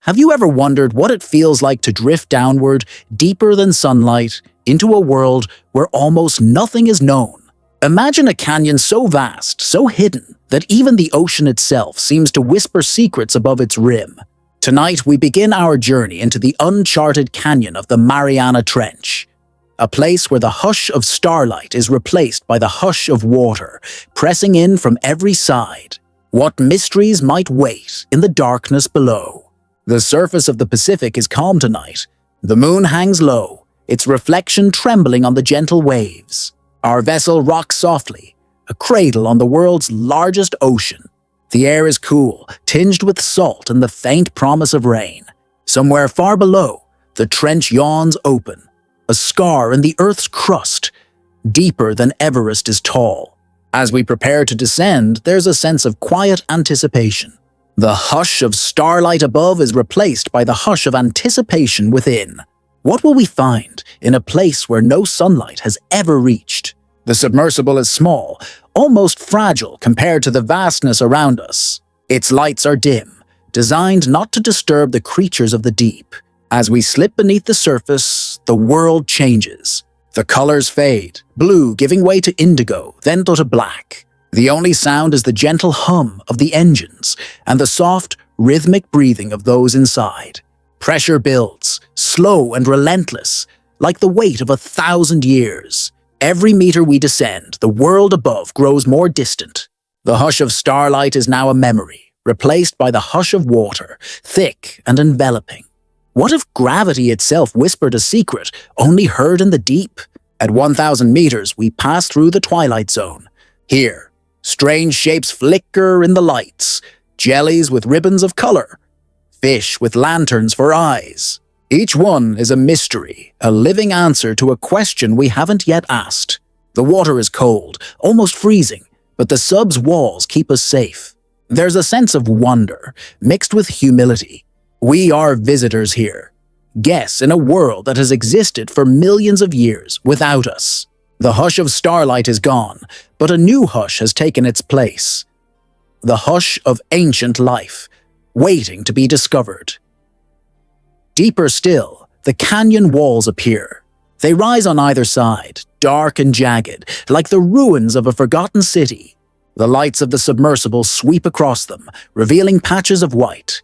Have you ever wondered what it feels like to drift downward, deeper than sunlight, into a world where almost nothing is known? Imagine a canyon so vast, so hidden, that even the ocean itself seems to whisper secrets above its rim. Tonight, we begin our journey into the Uncharted Canyon of the Mariana Trench, a place where the hush of starlight is replaced by the hush of water, pressing in from every side. What mysteries might wait in the darkness below? The surface of the Pacific is calm tonight. The moon hangs low, its reflection trembling on the gentle waves. Our vessel rocks softly, a cradle on the world's largest ocean. The air is cool, tinged with salt and the faint promise of rain. Somewhere far below, the trench yawns open, a scar in the Earth's crust, deeper than Everest is tall. As we prepare to descend, there's a sense of quiet anticipation. The hush of starlight above is replaced by the hush of anticipation within. What will we find in a place where no sunlight has ever reached? The submersible is small, almost fragile compared to the vastness around us. Its lights are dim, designed not to disturb the creatures of the deep. As we slip beneath the surface, the world changes. The colors fade, blue giving way to indigo, then to black. The only sound is the gentle hum of the engines and the soft, rhythmic breathing of those inside. Pressure builds, slow and relentless, like the weight of 1,000 years. Every meter we descend, the world above grows more distant. The hush of starlight is now a memory, replaced by the hush of water, thick and enveloping. What if gravity itself whispered a secret only heard in the deep? At 1,000 meters, we pass through the twilight zone. Here, strange shapes flicker in the lights, jellies with ribbons of color, fish with lanterns for eyes. Each one is a mystery, a living answer to a question we haven't yet asked. The water is cold, almost freezing, but the sub's walls keep us safe. There's a sense of wonder, mixed with humility. We are visitors here, guests in a world that has existed for millions of years without us. The hush of starlight is gone, but a new hush has taken its place. The hush of ancient life, waiting to be discovered. Deeper still, the canyon walls appear. They rise on either side, dark and jagged, like the ruins of a forgotten city. The lights of the submersible sweep across them, revealing patches of white,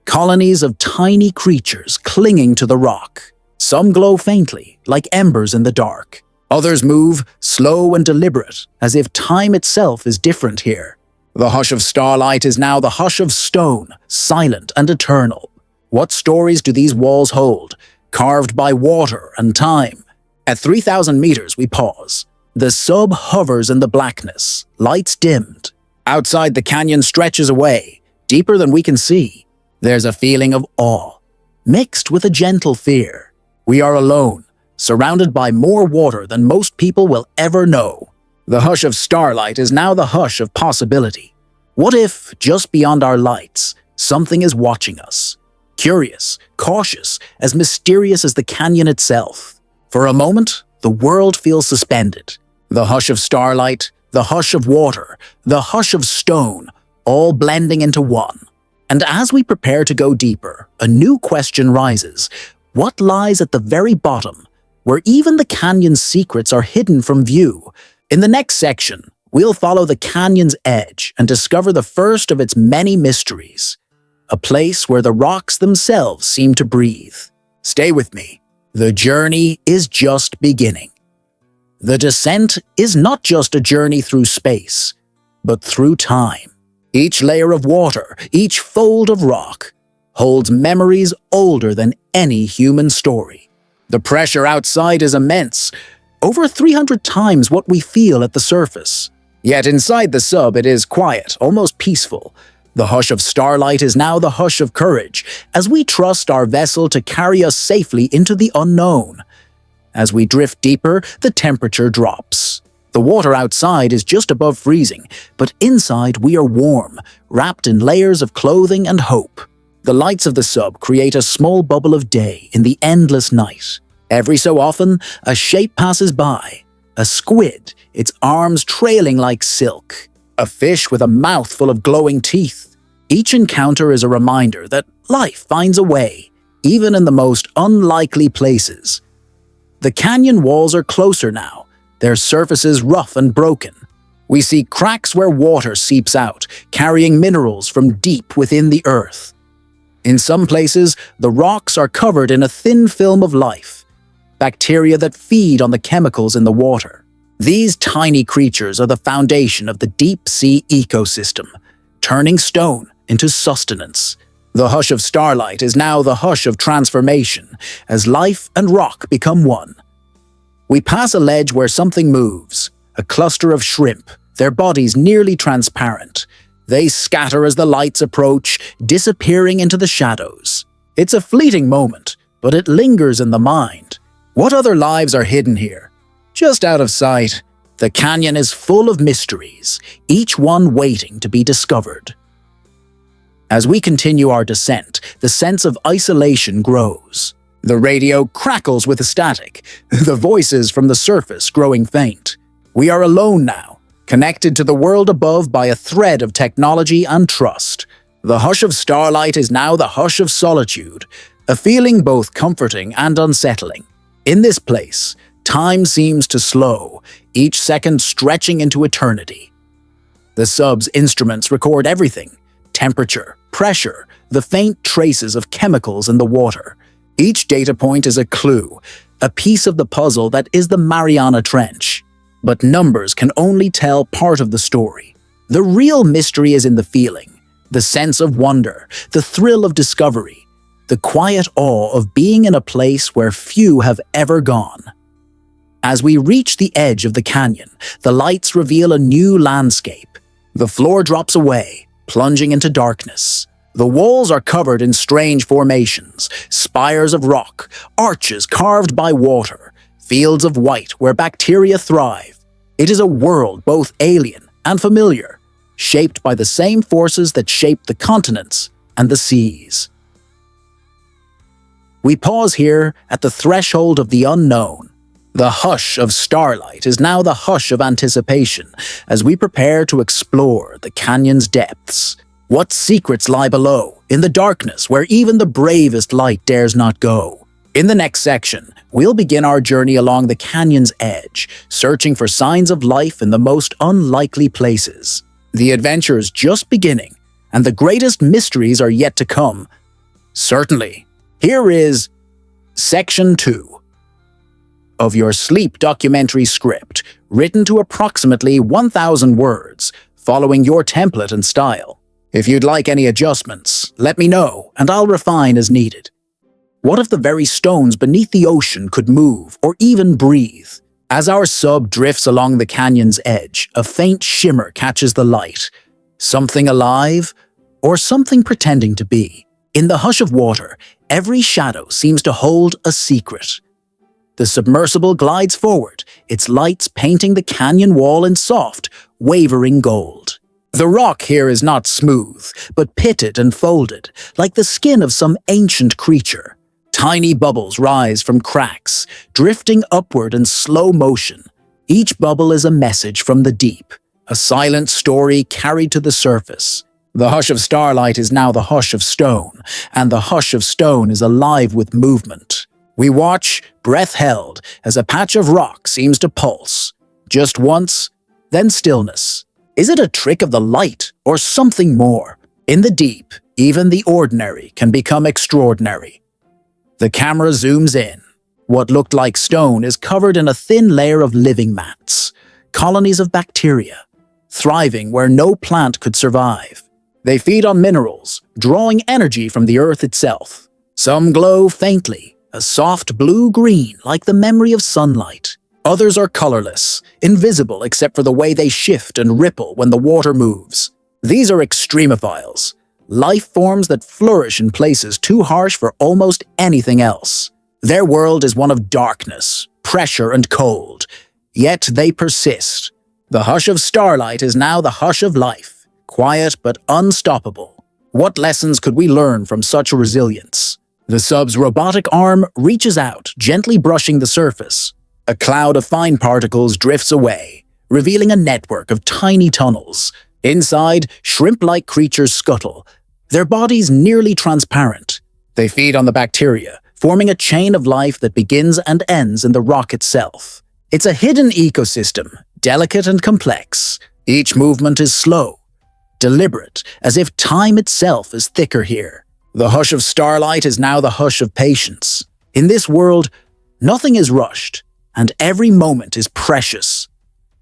colonies of tiny creatures clinging to the rock. Some glow faintly, like embers in the dark. Others move, slow and deliberate, as if time itself is different here. The hush of starlight is now the hush of stone, silent and eternal. What stories do these walls hold, carved by water and time? At 3,000 meters, we pause. The sub hovers in the blackness, lights dimmed. Outside, the canyon stretches away, deeper than we can see. There's a feeling of awe, mixed with a gentle fear. We are alone, surrounded by more water than most people will ever know. The hush of starlight is now the hush of possibility. What if, just beyond our lights, something is watching us? Curious, cautious, as mysterious as the canyon itself. For a moment, the world feels suspended. The hush of starlight, the hush of water, the hush of stone, all blending into one. And as we prepare to go deeper, a new question rises. What lies at the very bottom, where even the canyon's secrets are hidden from view? In the next section, we'll follow the canyon's edge and discover the first of its many mysteries, a place where the rocks themselves seem to breathe. Stay with me. The journey is just beginning. The descent is not just a journey through space, but through time. Each layer of water, each fold of rock, holds memories older than any human story. The pressure outside is immense, over 300 times what we feel at the surface. Yet inside the sub it is quiet, almost peaceful. The hush of starlight is now the hush of courage, as we trust our vessel to carry us safely into the unknown. As we drift deeper, the temperature drops. The water outside is just above freezing, but inside we are warm, wrapped in layers of clothing and hope. The lights of the sub create a small bubble of day in the endless night. Every so often, a shape passes by. A squid, its arms trailing like silk. A fish with a mouth full of glowing teeth. Each encounter is a reminder that life finds a way, even in the most unlikely places. The canyon walls are closer now, their surfaces rough and broken. We see cracks where water seeps out, carrying minerals from deep within the earth. In some places, the rocks are covered in a thin film of life, bacteria that feed on the chemicals in the water. These tiny creatures are the foundation of the deep-sea ecosystem, turning stone into sustenance. The hush of starlight is now the hush of transformation, as life and rock become one. We pass a ledge where something moves, a cluster of shrimp, their bodies nearly transparent. They scatter as the lights approach, disappearing into the shadows. It's a fleeting moment, but it lingers in the mind. What other lives are hidden here? Just out of sight, the canyon is full of mysteries, each one waiting to be discovered. As we continue our descent, the sense of isolation grows. The radio crackles with static, the voices from the surface growing faint. We are alone now, connected to the world above by a thread of technology and trust. The hush of starlight is now the hush of solitude, a feeling both comforting and unsettling. In this place, time seems to slow, each second stretching into eternity. The sub's instruments record everything: temperature, pressure, the faint traces of chemicals in the water. Each data point is a clue, a piece of the puzzle that is the Mariana Trench. But numbers can only tell part of the story. The real mystery is in the feeling, the sense of wonder, the thrill of discovery, the quiet awe of being in a place where few have ever gone. As we reach the edge of the canyon, the lights reveal a new landscape. The floor drops away, plunging into darkness. The walls are covered in strange formations, spires of rock, arches carved by water, fields of white where bacteria thrive. It is a world both alien and familiar, shaped by the same forces that shape the continents and the seas. We pause here at the threshold of the unknown. The hush of starlight is now the hush of anticipation as we prepare to explore the canyon's depths. What secrets lie below, in the darkness where even the bravest light dares not go? In the next section, we'll begin our journey along the canyon's edge, searching for signs of life in the most unlikely places. The adventure is just beginning, and the greatest mysteries are yet to come. Certainly, here is Section 2 of your sleep documentary script, written to approximately 1,000 words, following your template and style. If you'd like any adjustments, let me know, and I'll refine as needed. What if the very stones beneath the ocean could move or even breathe? As our sub drifts along the canyon's edge, a faint shimmer catches the light. Something alive, or something pretending to be. In the hush of water, every shadow seems to hold a secret. The submersible glides forward, its lights painting the canyon wall in soft, wavering gold. The rock here is not smooth, but pitted and folded, like the skin of some ancient creature. Tiny bubbles rise from cracks, drifting upward in slow motion. Each bubble is a message from the deep, a silent story carried to the surface. The hush of starlight is now the hush of stone, and the hush of stone is alive with movement. We watch, breath held, as a patch of rock seems to pulse. Just once, then stillness. Is it a trick of the light, or something more? In the deep, even the ordinary can become extraordinary. The camera zooms in. What looked like stone is covered in a thin layer of living mats, colonies of bacteria, thriving where no plant could survive. They feed on minerals, drawing energy from the earth itself. Some glow faintly, a soft blue-green like the memory of sunlight. Others are colorless, invisible except for the way they shift and ripple when the water moves. These are extremophiles, life forms that flourish in places too harsh for almost anything else. Their world is one of darkness, pressure, and cold, yet they persist. The hush of starlight is now the hush of life, quiet but unstoppable. What lessons could we learn from such resilience? The sub's robotic arm reaches out, gently brushing the surface. A cloud of fine particles drifts away, revealing a network of tiny tunnels. Inside, shrimp-like creatures scuttle, their bodies nearly transparent. They feed on the bacteria, forming a chain of life that begins and ends in the rock itself. It's a hidden ecosystem, delicate and complex. Each movement is slow, deliberate, as if time itself is thicker here. The hush of starlight is now the hush of patience. In this world, nothing is rushed, and every moment is precious.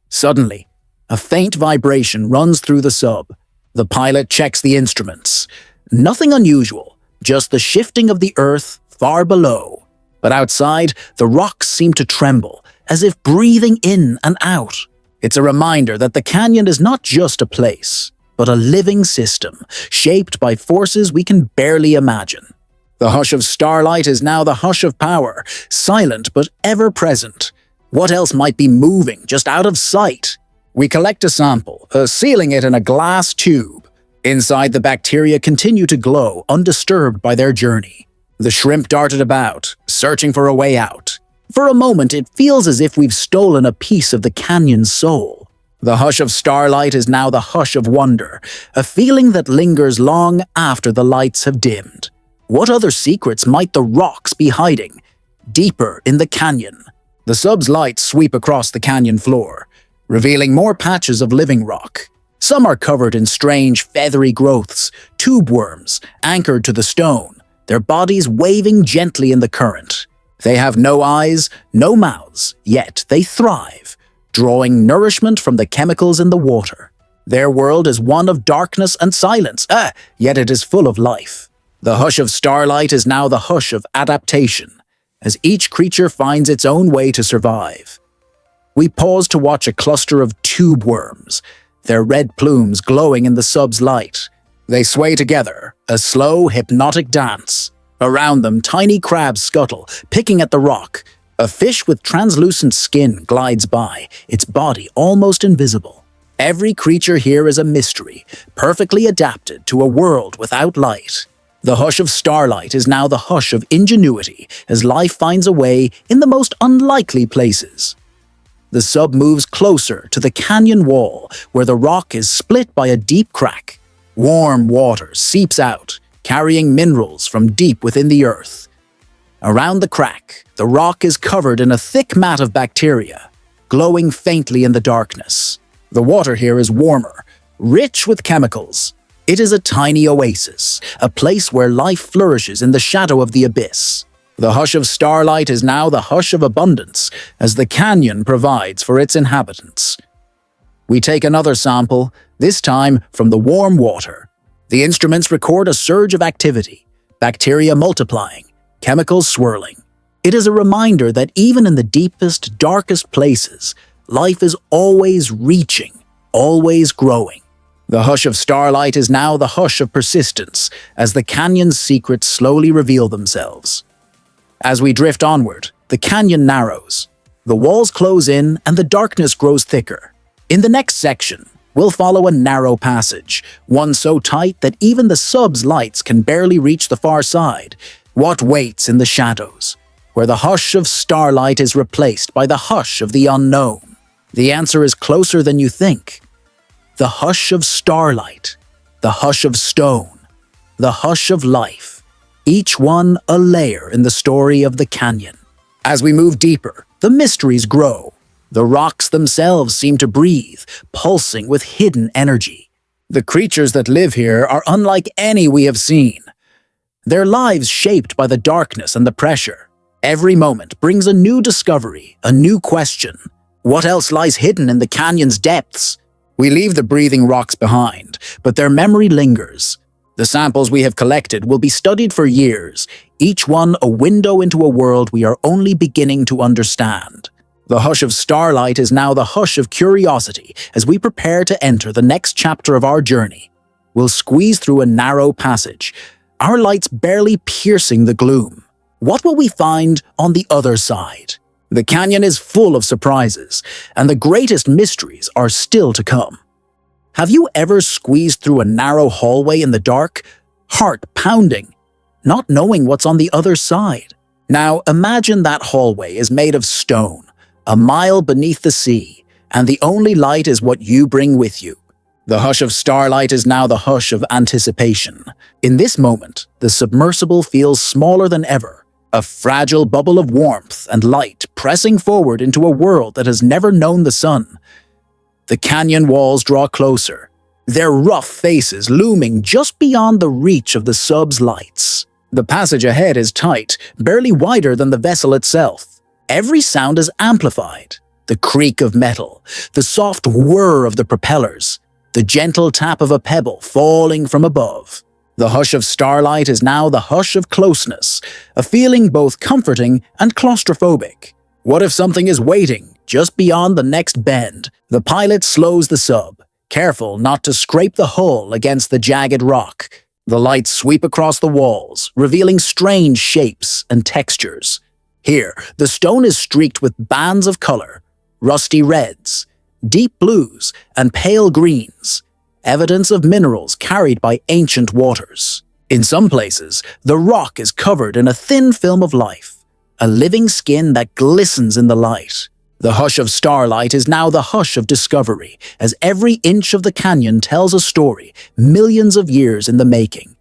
Suddenly, a faint vibration runs through the sub. The pilot checks the instruments. Nothing unusual, just the shifting of the earth far below. But outside, the rocks seem to tremble, as if breathing in and out. It's a reminder that the canyon is not just a place, but a living system, shaped by forces we can barely imagine. The hush of starlight is now the hush of power, silent but ever-present. What else might be moving just out of sight? We collect a sample, sealing it in a glass tube. Inside, the bacteria continue to glow, undisturbed by their journey. The shrimp darted about, searching for a way out. For a moment, it feels as if we've stolen a piece of the canyon's soul. The hush of starlight is now the hush of wonder, a feeling that lingers long after the lights have dimmed. What other secrets might the rocks be hiding, deeper in the canyon? The sub's lights sweep across the canyon floor, revealing more patches of living rock. Some are covered in strange, feathery growths, tube worms, anchored to the stone, their bodies waving gently in the current. They have no eyes, no mouths, yet they thrive, drawing nourishment from the chemicals in the water. Their world is one of darkness and silence, yet it is full of life. The hush of starlight is now the hush of adaptation, as each creature finds its own way to survive. We pause to watch a cluster of tube worms, their red plumes glowing in the sub's light. They sway together, a slow, hypnotic dance. Around them, tiny crabs scuttle, picking at the rock. A fish with translucent skin glides by, its body almost invisible. Every creature here is a mystery, perfectly adapted to a world without light. The hush of starlight is now the hush of ingenuity, as life finds a way in the most unlikely places. The sub moves closer to the canyon wall, where the rock is split by a deep crack. Warm water seeps out, carrying minerals from deep within the earth. Around the crack, the rock is covered in a thick mat of bacteria, glowing faintly in the darkness. The water here is warmer, rich with chemicals. It is a tiny oasis, a place where life flourishes in the shadow of the abyss. The hush of starlight is now the hush of abundance, as the canyon provides for its inhabitants. We take another sample, this time from the warm water. The instruments record a surge of activity, bacteria multiplying, chemicals swirling. It is a reminder that even in the deepest, darkest places, life is always reaching, always growing. The hush of starlight is now the hush of persistence, as the canyon's secrets slowly reveal themselves. As we drift onward, the canyon narrows. The walls close in and the darkness grows thicker. In the next section, we'll follow a narrow passage, one so tight that even the sub's lights can barely reach the far side. What waits in the shadows, where the hush of starlight is replaced by the hush of the unknown? The answer is closer than you think. The hush of starlight, the hush of stone, the hush of life. Each one a layer in the story of the canyon. As we move deeper, the mysteries grow. The rocks themselves seem to breathe, pulsing with hidden energy. The creatures that live here are unlike any we have seen. Their lives shaped by the darkness and the pressure. Every moment brings a new discovery, a new question. What else lies hidden in the canyon's depths? We leave the breathing rocks behind, but their memory lingers. The samples we have collected will be studied for years, each one a window into a world we are only beginning to understand. The hush of starlight is now the hush of curiosity as we prepare to enter the next chapter of our journey. We'll squeeze through a narrow passage, our lights barely piercing the gloom. What will we find on the other side? The canyon is full of surprises, and the greatest mysteries are still to come. Have you ever squeezed through a narrow hallway in the dark, heart pounding, not knowing what's on the other side? Now imagine that hallway is made of stone, a mile beneath the sea, and the only light is what you bring with you. The hush of starlight is now the hush of anticipation. In this moment, the submersible feels smaller than ever, a fragile bubble of warmth and light pressing forward into a world that has never known the sun. The canyon walls draw closer, their rough faces looming just beyond the reach of the sub's lights. The passage ahead is tight, barely wider than the vessel itself. Every sound is amplified. The creak of metal, the soft whir of the propellers, the gentle tap of a pebble falling from above. The hush of starlight is now the hush of closeness, a feeling both comforting and claustrophobic. What if something is waiting just beyond the next bend? The pilot slows the sub, careful not to scrape the hull against the jagged rock. The lights sweep across the walls, revealing strange shapes and textures. Here, the stone is streaked with bands of color, rusty reds, deep blues, and pale greens, evidence of minerals carried by ancient waters. In some places, the rock is covered in a thin film of life, a living skin that glistens in the light. The hush of starlight is now the hush of discovery, as every inch of the canyon tells a story millions of years in the making.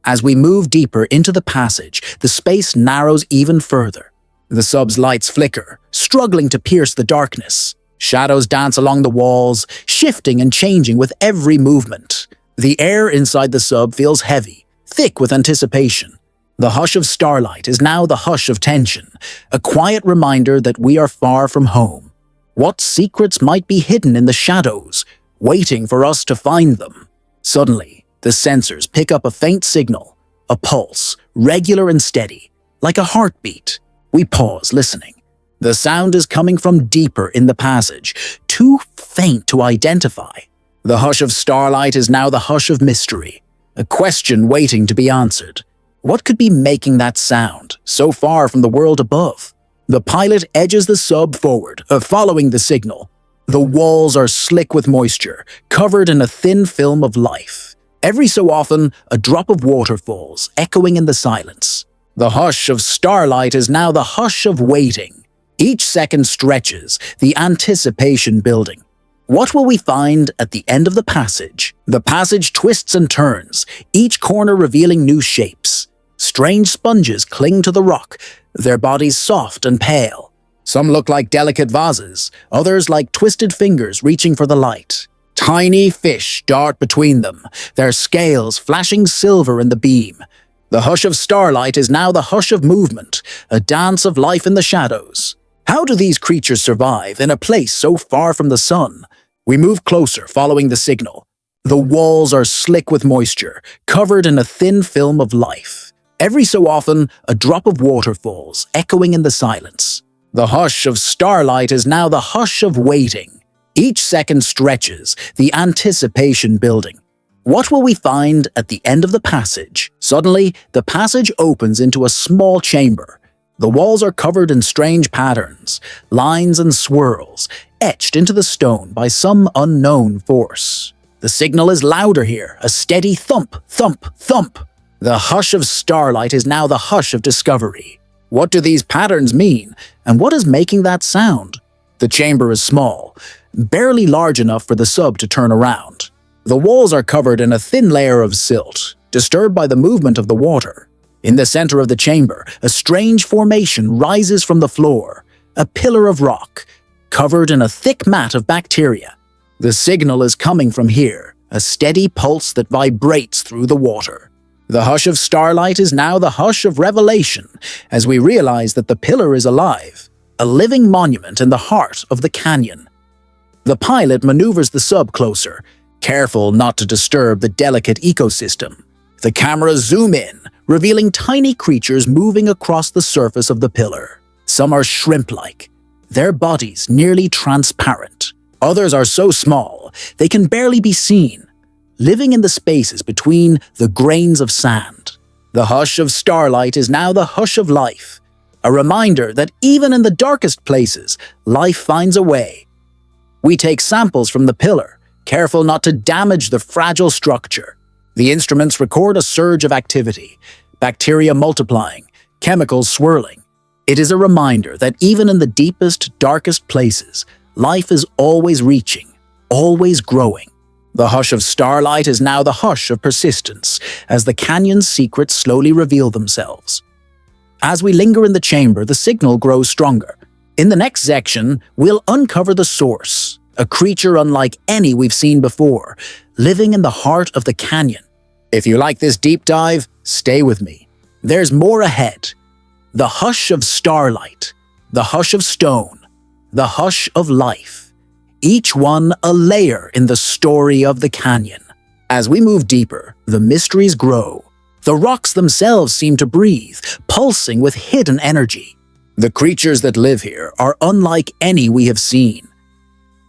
As we move deeper into the passage, the space narrows even further. The sub's lights flicker, struggling to pierce the darkness. Shadows dance along the walls, shifting and changing with every movement. The air inside the sub feels heavy, thick with anticipation. The hush of starlight is now the hush of tension, a quiet reminder that we are far from home. What secrets might be hidden in the shadows, waiting for us to find them? Suddenly, the sensors pick up a faint signal, a pulse, regular and steady, like a heartbeat. We pause, listening. The sound is coming from deeper in the passage, too faint to identify. The hush of starlight is now the hush of mystery, a question waiting to be answered. What could be making that sound, so far from the world above? The pilot edges the sub forward, following the signal. The walls are slick with moisture, covered in a thin film of life. Every so often, a drop of water falls, echoing in the silence. The hush of starlight is now the hush of waiting. Each second stretches, the anticipation building. What will we find at the end of the passage? The passage twists and turns, each corner revealing new shapes. Strange sponges cling to the rock, their bodies soft and pale. Some look like delicate vases, others like twisted fingers reaching for the light. Tiny fish dart between them, their scales flashing silver in the beam. The hush of starlight is now the hush of movement, a dance of life in the shadows. How do these creatures survive in a place so far from the sun? We move closer, following the signal. The walls are slick with moisture, covered in a thin film of life. Every so often, a drop of water falls, echoing in the silence. The hush of starlight is now the hush of waiting. Each second stretches, the anticipation building. What will we find at the end of the passage? Suddenly, the passage opens into a small chamber. The walls are covered in strange patterns, lines and swirls, etched into the stone by some unknown force. The signal is louder here, a steady thump, thump, thump. The hush of starlight is now the hush of discovery. What do these patterns mean, and what is making that sound? The chamber is small, barely large enough for the sub to turn around. The walls are covered in a thin layer of silt, disturbed by the movement of the water. In the center of the chamber, a strange formation rises from the floor, a pillar of rock, covered in a thick mat of bacteria. The signal is coming from here, a steady pulse that vibrates through the water. The hush of starlight is now the hush of revelation, as we realize that the pillar is alive, a living monument in the heart of the canyon. The pilot maneuvers the sub closer, careful not to disturb the delicate ecosystem. The cameras zoom in, revealing tiny creatures moving across the surface of the pillar. Some are shrimp-like, their bodies nearly transparent. Others are so small, they can barely be seen, living in the spaces between the grains of sand. The hush of starlight is now the hush of life, a reminder that even in the darkest places, life finds a way. We take samples from the pillar, careful not to damage the fragile structure. The instruments record a surge of activity, bacteria multiplying, chemicals swirling. It is a reminder that even in the deepest, darkest places, life is always reaching, always growing. The hush of starlight is now the hush of persistence, as the canyon's secrets slowly reveal themselves. As we linger in the chamber, the signal grows stronger. In the next section, we'll uncover the source, a creature unlike any we've seen before, living in the heart of the canyon. If you like this deep dive, stay with me. There's more ahead. The hush of starlight, the hush of stone, the hush of life. Each one a layer in the story of the canyon. As we move deeper, the mysteries grow. The rocks themselves seem to breathe, pulsing with hidden energy. The creatures that live here are unlike any we have seen.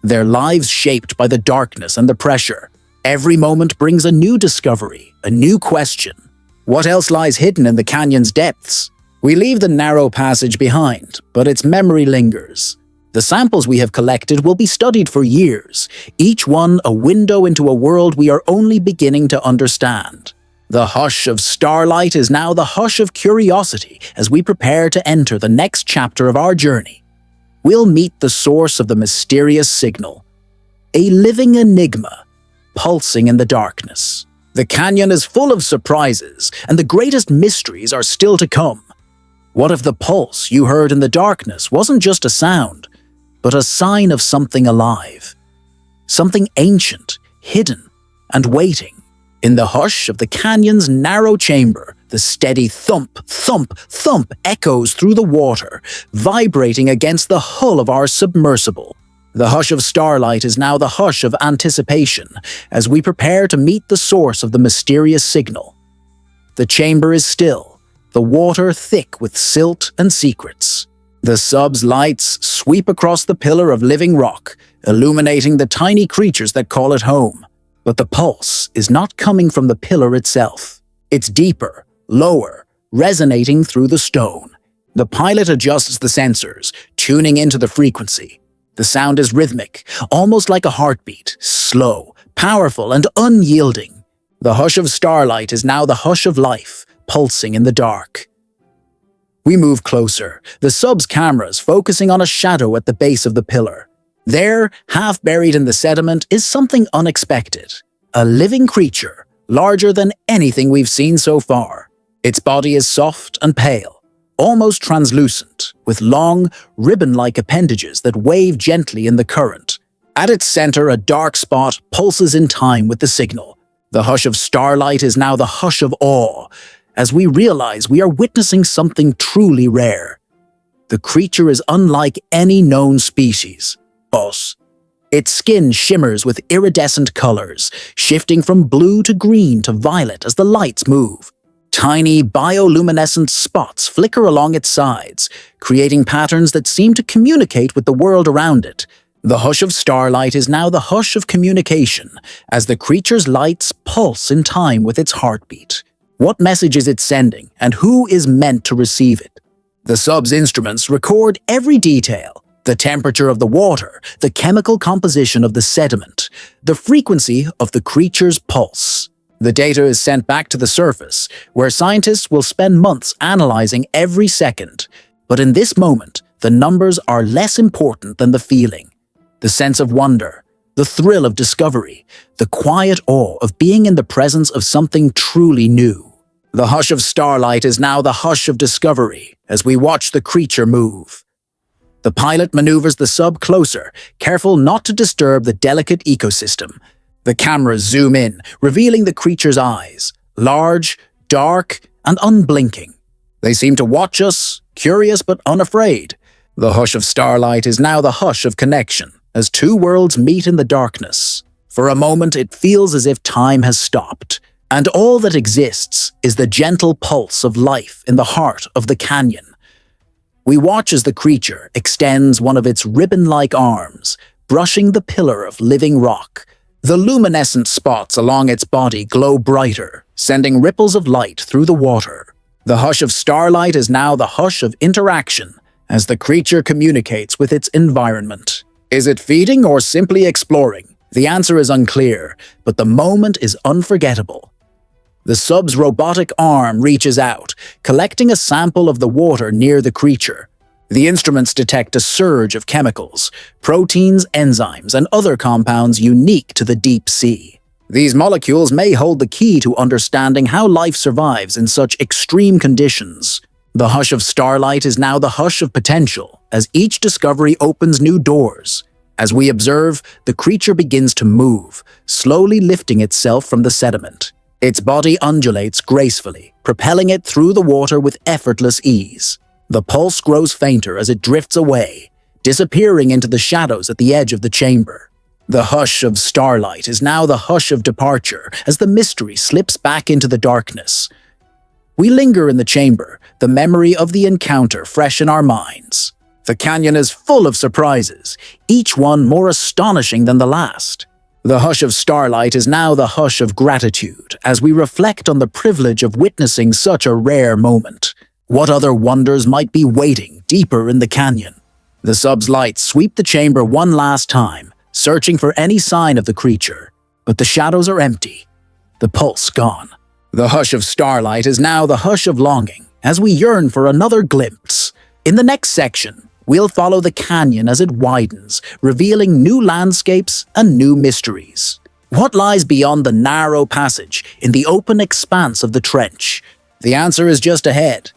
Their lives shaped by the darkness and the pressure. Every moment brings a new discovery, a new question. What else lies hidden in the canyon's depths? We leave the narrow passage behind, but its memory lingers. The samples we have collected will be studied for years, each one a window into a world we are only beginning to understand. The hush of starlight is now the hush of curiosity as we prepare to enter the next chapter of our journey. We'll meet the source of the mysterious signal, a living enigma, pulsing in the darkness. The canyon is full of surprises, and the greatest mysteries are still to come. What if the pulse you heard in the darkness wasn't just a sound, but a sign of something alive? Something ancient, hidden, and waiting. In the hush of the canyon's narrow chamber, the steady thump, thump, thump echoes through the water, vibrating against the hull of our submersible. The hush of starlight is now the hush of anticipation as we prepare to meet the source of the mysterious signal. The chamber is still, the water thick with silt and secrets. The sub's lights sweep across the pillar of living rock, illuminating the tiny creatures that call it home. But the pulse is not coming from the pillar itself. It's deeper, lower, resonating through the stone. The pilot adjusts the sensors, tuning into the frequency. The sound is rhythmic, almost like a heartbeat, slow, powerful, and unyielding. The hush of starlight is now the hush of life, pulsing in the dark. We move closer, the sub's cameras focusing on a shadow at the base of the pillar. There, half buried in the sediment, is something unexpected. A living creature, larger than anything we've seen so far. Its body is soft and pale, almost translucent, with long, ribbon-like appendages that wave gently in the current. At its center, a dark spot pulses in time with the signal. The hush of starlight is now the hush of awe, as we realize we are witnessing something truly rare. The creature is unlike any known species. Us. Its skin shimmers with iridescent colors, shifting from blue to green to violet as the lights move. Tiny bioluminescent spots flicker along its sides, creating patterns that seem to communicate with the world around it. The hush of starlight is now the hush of communication, as the creature's lights pulse in time with its heartbeat. What message is it sending, and who is meant to receive it? The sub's instruments record every detail. The temperature of the water, the chemical composition of the sediment, the frequency of the creature's pulse. The data is sent back to the surface, where scientists will spend months analyzing every second. But in this moment, the numbers are less important than the feeling. The sense of wonder, the thrill of discovery, the quiet awe of being in the presence of something truly new. The hush of starlight is now the hush of discovery as we watch the creature move. The pilot maneuvers the sub closer, careful not to disturb the delicate ecosystem. The cameras zoom in, revealing the creature's eyes, large, dark, and unblinking. They seem to watch us, curious but unafraid. The hush of starlight is now the hush of connection, as two worlds meet in the darkness. For a moment, it feels as if time has stopped, and all that exists is the gentle pulse of life in the heart of the canyon. We watch as the creature extends one of its ribbon-like arms, brushing the pillar of living rock. The luminescent spots along its body glow brighter, sending ripples of light through the water. The hush of starlight is now the hush of interaction, as the creature communicates with its environment. Is it feeding or simply exploring? The answer is unclear, but the moment is unforgettable. The sub's robotic arm reaches out, collecting a sample of the water near the creature. The instruments detect a surge of chemicals, proteins, enzymes, and other compounds unique to the deep sea. These molecules may hold the key to understanding how life survives in such extreme conditions. The hush of starlight is now the hush of potential, as each discovery opens new doors. As we observe, the creature begins to move, slowly lifting itself from the sediment. Its body undulates gracefully, propelling it through the water with effortless ease. The pulse grows fainter as it drifts away, disappearing into the shadows at the edge of the chamber. The hush of starlight is now the hush of departure as the mystery slips back into the darkness. We linger in the chamber, the memory of the encounter fresh in our minds. The canyon is full of surprises, each one more astonishing than the last. The hush of starlight is now the hush of gratitude as we reflect on the privilege of witnessing such a rare moment. What other wonders might be waiting deeper in the canyon? The sub's lights sweep the chamber one last time, searching for any sign of the creature. But the shadows are empty, the pulse gone. The hush of starlight is now the hush of longing, as we yearn for another glimpse. In the next section, we'll follow the canyon as it widens, revealing new landscapes and new mysteries. What lies beyond the narrow passage in the open expanse of the trench? The answer is just ahead.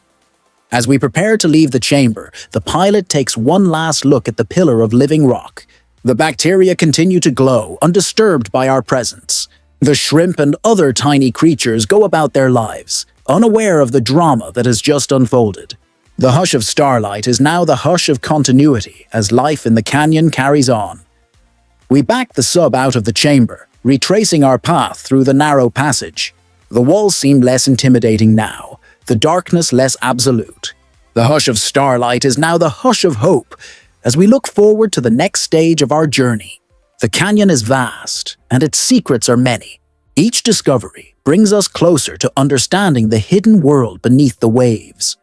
As we prepare to leave the chamber, the pilot takes one last look at the pillar of living rock. The bacteria continue to glow, undisturbed by our presence. The shrimp and other tiny creatures go about their lives, unaware of the drama that has just unfolded. The hush of starlight is now the hush of continuity as life in the canyon carries on. We back the sub out of the chamber, retracing our path through the narrow passage. The walls seem less intimidating now, the darkness less absolute. The hush of starlight is now the hush of hope as we look forward to the next stage of our journey. The canyon is vast, and its secrets are many. Each discovery brings us closer to understanding the hidden world beneath the waves.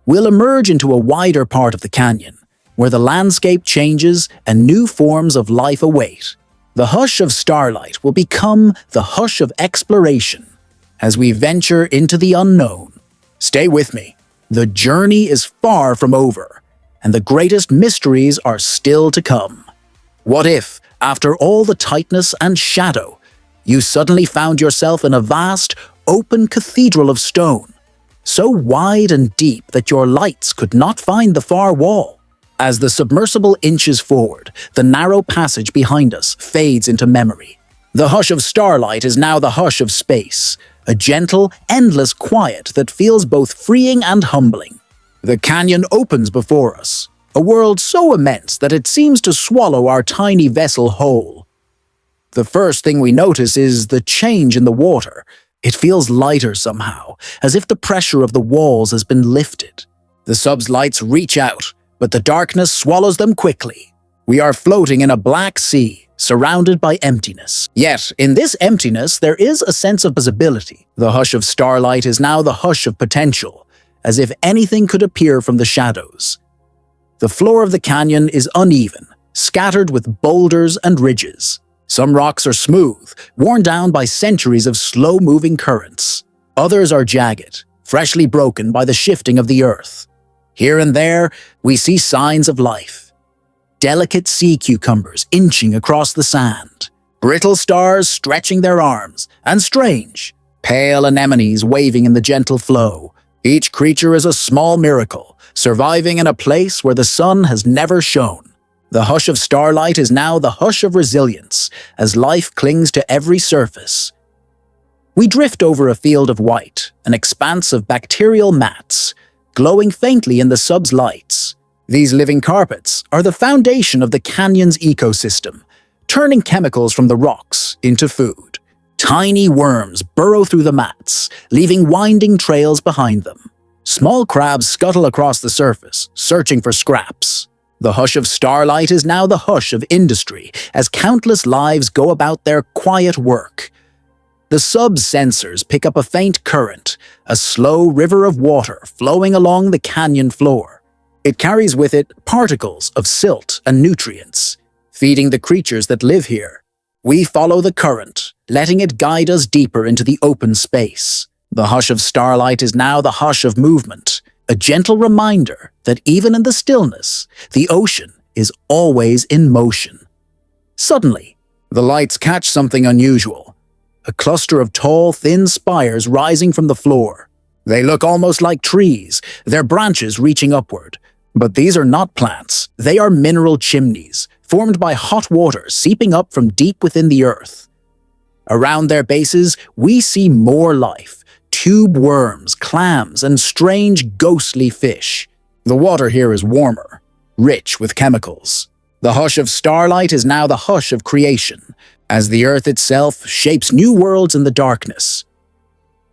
We'll emerge into a wider part of the canyon, where the landscape changes and new forms of life await. The hush of starlight will become the hush of exploration as we venture into the unknown. Stay with me. The journey is far from over, and the greatest mysteries are still to come. What if, after all the tightness and shadow, you suddenly found yourself in a vast, open cathedral of stone, so wide and deep that your lights could not find the far wall? As the submersible inches forward, the narrow passage behind us fades into memory. The hush of starlight is now the hush of space, a gentle, endless quiet that feels both freeing and humbling. The canyon opens before us, a world so immense that it seems to swallow our tiny vessel whole. The first thing we notice is the change in the water. It feels lighter somehow, as if the pressure of the walls has been lifted. The sub's lights reach out, but the darkness swallows them quickly. We are floating in a black sea, surrounded by emptiness. Yet, in this emptiness, there is a sense of visibility. The hush of starlight is now the hush of potential, as if anything could appear from the shadows. The floor of the canyon is uneven, scattered with boulders and ridges. Some rocks are smooth, worn down by centuries of slow-moving currents. Others are jagged, freshly broken by the shifting of the earth. Here and there, we see signs of life. Delicate sea cucumbers inching across the sand, brittle stars stretching their arms, and strange, pale anemones waving in the gentle flow. Each creature is a small miracle, surviving in a place where the sun has never shone. The hush of starlight is now the hush of resilience, as life clings to every surface. We drift over a field of white, an expanse of bacterial mats, glowing faintly in the sub's lights. These living carpets are the foundation of the canyon's ecosystem, turning chemicals from the rocks into food. Tiny worms burrow through the mats, leaving winding trails behind them. Small crabs scuttle across the surface, searching for scraps. The hush of starlight is now the hush of industry, as countless lives go about their quiet work. The sub's sensors pick up a faint current, a slow river of water flowing along the canyon floor. It carries with it particles of silt and nutrients, feeding the creatures that live here. We follow the current, letting it guide us deeper into the open space. The hush of starlight is now the hush of movement, a gentle reminder that even in the stillness, the ocean is always in motion. Suddenly, The lights catch something unusual. A cluster of tall, thin spires rising from the floor. They look almost like trees, their branches reaching upward. But these are not plants. They are mineral chimneys, formed by hot water seeping up from deep within the earth. Around their bases, we see more life: tube worms, clams, and strange, ghostly fish. The water here is warmer, rich with chemicals. The hush of starlight is now the hush of creation, as the earth itself shapes new worlds in the darkness.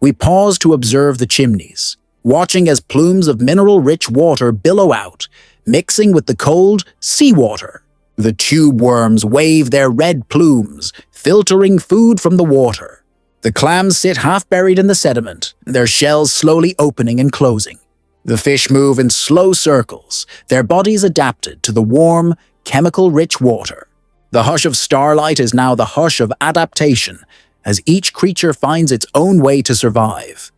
We pause to observe the chimneys, watching as plumes of mineral-rich water billow out, mixing with the cold seawater. The tube worms wave their red plumes, filtering food from the water. The clams sit half-buried in the sediment, their shells slowly opening and closing. The fish move in slow circles, their bodies adapted to the warm, chemical-rich water. The hush of starlight is now the hush of adaptation, as each creature finds its own way to survive.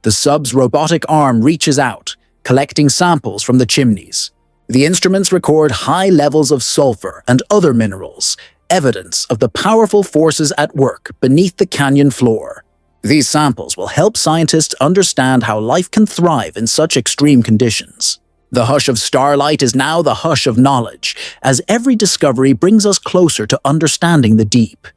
The sub's robotic arm reaches out, collecting samples from the chimneys. The instruments record high levels of sulfur and other minerals, evidence of the powerful forces at work beneath the canyon floor. These samples will help scientists understand how life can thrive in such extreme conditions. The hush of starlight is now the hush of knowledge, as every discovery brings us closer to understanding the deep.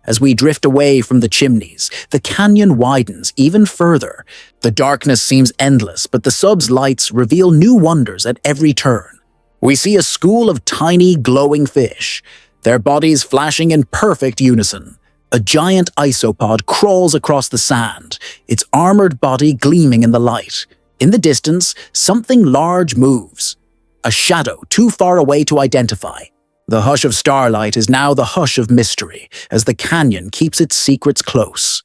As we drift away from the chimneys, the canyon widens even further. The darkness seems endless, but the sub's lights reveal new wonders at every turn. We see a school of tiny, glowing fish, their bodies flashing in perfect unison. A giant isopod crawls across the sand, its armored body gleaming in the light. In the distance, something large moves, a shadow too far away to identify. The hush of starlight is now the hush of mystery, as the canyon keeps its secrets close.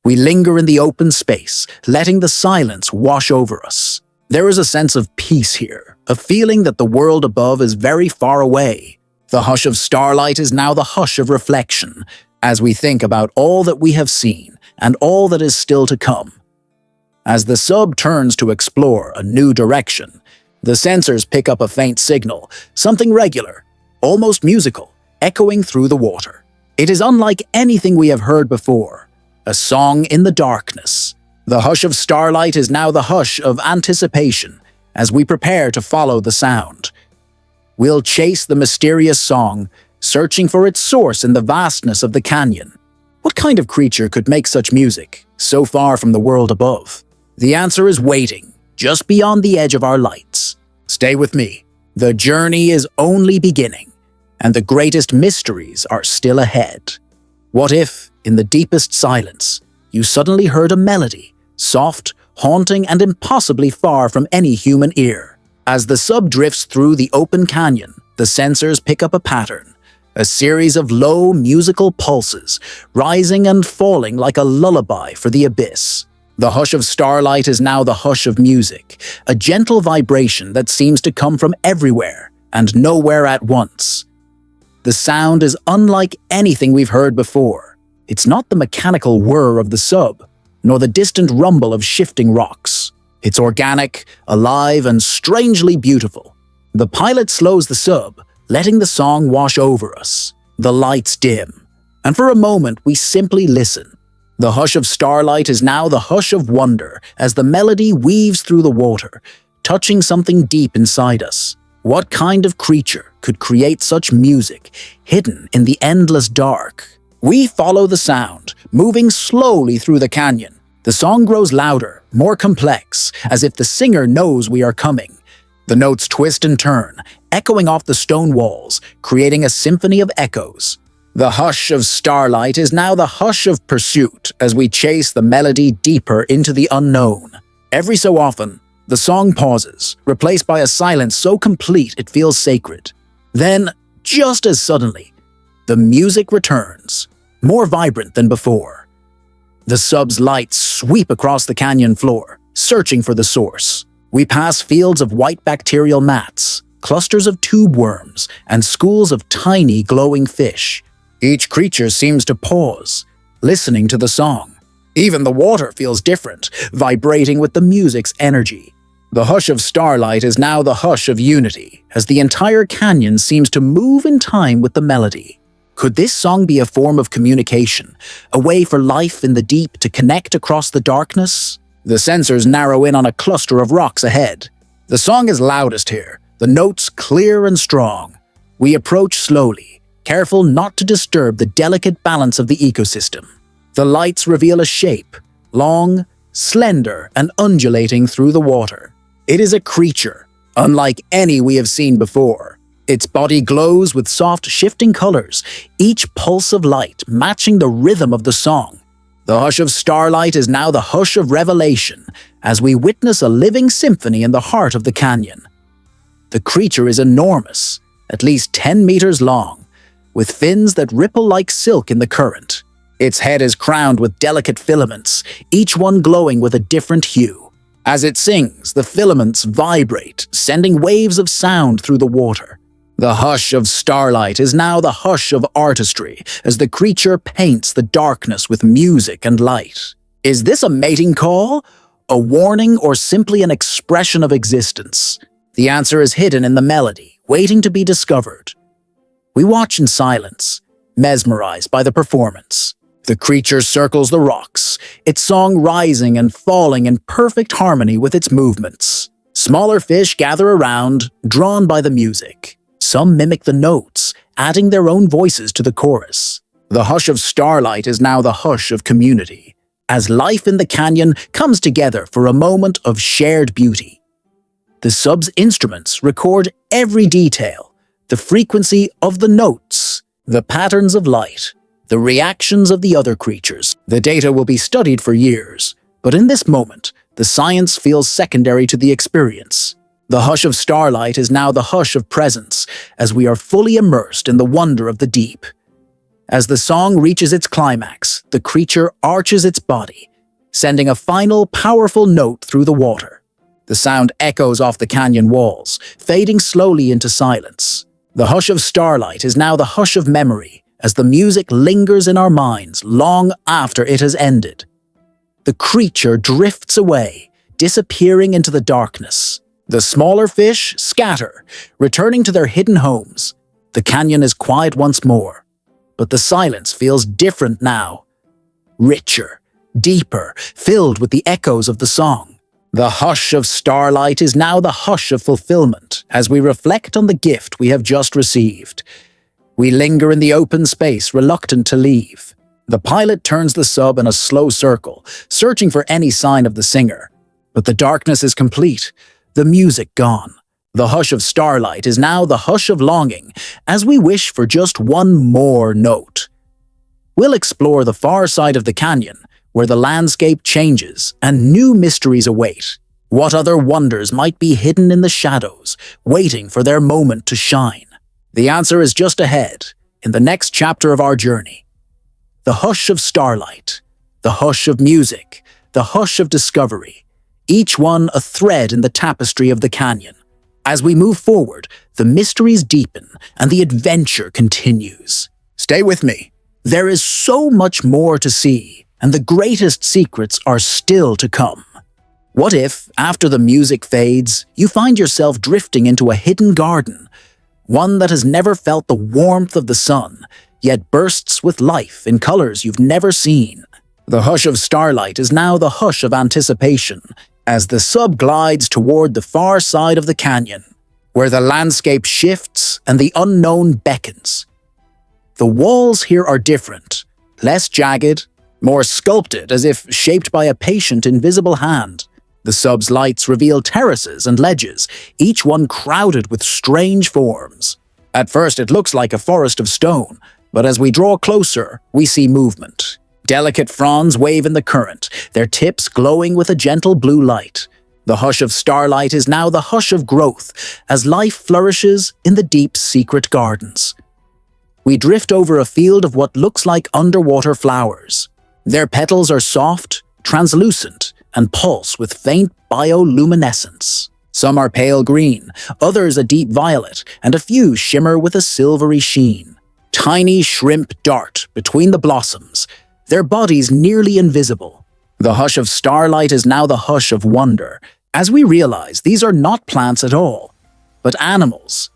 We linger in the open space, letting the silence wash over us. There is a sense of peace here, a feeling that the world above is very far away. The hush of starlight is now the hush of reflection, as we think about all that we have seen and all that is still to come. As the sub turns to explore a new direction, the sensors pick up a faint signal, something regular, almost musical, echoing through the water. It is unlike anything we have heard before, a song in the darkness. The hush of starlight is now the hush of anticipation, as we prepare to follow the sound. We'll chase the mysterious song, searching for its source in the vastness of the canyon. What kind of creature could make such music, so far from the world above? The answer is waiting, just beyond the edge of our lights. Stay with me. The journey is only beginning, and the greatest mysteries are still ahead. What if, in the deepest silence, you suddenly heard a melody, soft, haunting, and impossibly far from any human ear? As the sub drifts through the open canyon, the sensors pick up a pattern, a series of low musical pulses, rising and falling like a lullaby for the abyss. The hush of starlight is now the hush of music, a gentle vibration that seems to come from everywhere and nowhere at once. The sound is unlike anything we've heard before. It's not the mechanical whir of the sub, nor the distant rumble of shifting rocks. It's organic, alive, and strangely beautiful. The pilot slows the sub, letting the song wash over us. The lights dim, and for a moment we simply listen. The hush of starlight is now the hush of wonder as the melody weaves through the water, touching something deep inside us. What kind of creature could create such music, hidden in the endless dark? We follow the sound, moving slowly through the canyon. The song grows louder, more complex, as if the singer knows we are coming. The notes twist and turn, echoing off the stone walls, creating a symphony of echoes. The hush of starlight is now the hush of pursuit as we chase the melody deeper into the unknown. Every so often, the song pauses, replaced by a silence so complete it feels sacred. Then, just as suddenly, the music returns, more vibrant than before. The sub's lights sweep across the canyon floor, searching for the source. We pass fields of white bacterial mats, clusters of tube worms, and schools of tiny glowing fish. Each creature seems to pause, listening to the song. Even the water feels different, vibrating with the music's energy. The hush of starlight is now the hush of unity, as the entire canyon seems to move in time with the melody. Could this song be a form of communication, a way for life in the deep to connect across the darkness? The sensors narrow in on a cluster of rocks ahead. The song is loudest here, the notes clear and strong. We approach slowly, careful not to disturb the delicate balance of the ecosystem. The lights reveal a shape, long, slender, and undulating through the water. It is a creature, unlike any we have seen before. Its body glows with soft, shifting colors, each pulse of light matching the rhythm of the song. The hush of starlight is now the hush of revelation, as we witness a living symphony in the heart of the canyon. The creature is enormous, at least 10 meters long, with fins that ripple like silk in the current. Its head is crowned with delicate filaments, each one glowing with a different hue. As it sings, the filaments vibrate, sending waves of sound through the water. The hush of starlight is now the hush of artistry, as the creature paints the darkness with music and light. Is this a mating call, a warning, or simply an expression of existence? The answer is hidden in the melody, waiting to be discovered. We watch in silence, mesmerized by the performance. The creature circles the rocks, its song rising and falling in perfect harmony with its movements. Smaller fish gather around, drawn by the music. Some mimic the notes, adding their own voices to the chorus. The hush of starlight is now the hush of community, as life in the canyon comes together for a moment of shared beauty. The sub's instruments record every detail, the frequency of the notes, the patterns of light, the reactions of the other creatures. The data will be studied for years, but in this moment, the science feels secondary to the experience. The hush of starlight is now the hush of presence, as we are fully immersed in the wonder of the deep. As the song reaches its climax, the creature arches its body, sending a final, powerful note through the water. The sound echoes off the canyon walls, fading slowly into silence. The hush of starlight is now the hush of memory, as the music lingers in our minds long after it has ended. The creature drifts away, disappearing into the darkness. The smaller fish scatter, returning to their hidden homes. The canyon is quiet once more, but the silence feels different now. Richer, deeper, filled with the echoes of the song. The hush of starlight is now the hush of fulfillment, as we reflect on the gift we have just received. We linger in the open space, reluctant to leave. The pilot turns the sub in a slow circle, searching for any sign of the singer. But the darkness is complete. The music gone. The hush of starlight is now the hush of longing, as we wish for just one more note. We'll explore the far side of the canyon, where the landscape changes and new mysteries await. What other wonders might be hidden in the shadows, waiting for their moment to shine? The answer is just ahead, in the next chapter of our journey. The hush of starlight, the hush of music, the hush of discovery. Each one a thread in the tapestry of the canyon. As we move forward, the mysteries deepen and the adventure continues. Stay with me. There is so much more to see, and the greatest secrets are still to come. What if, after the music fades, you find yourself drifting into a hidden garden, one that has never felt the warmth of the sun, yet bursts with life in colors you've never seen? The hush of starlight is now the hush of anticipation, as the sub glides toward the far side of the canyon, where the landscape shifts and the unknown beckons. The walls here are different, less jagged, more sculpted as if shaped by a patient, invisible hand. The sub's lights reveal terraces and ledges, each one crowded with strange forms. At first it looks like a forest of stone, but as we draw closer, we see movement. Delicate fronds wave in the current, their tips glowing with a gentle blue light. The hush of starlight is now the hush of growth, as life flourishes in the deep, secret gardens. We drift over a field of what looks like underwater flowers. Their petals are soft, translucent, and pulse with faint bioluminescence. Some are pale green, others a deep violet, and a few shimmer with a silvery sheen. Tiny shrimp dart between the blossoms, their bodies nearly invisible. The hush of starlight is now the hush of wonder, as we realize these are not plants at all, but animals,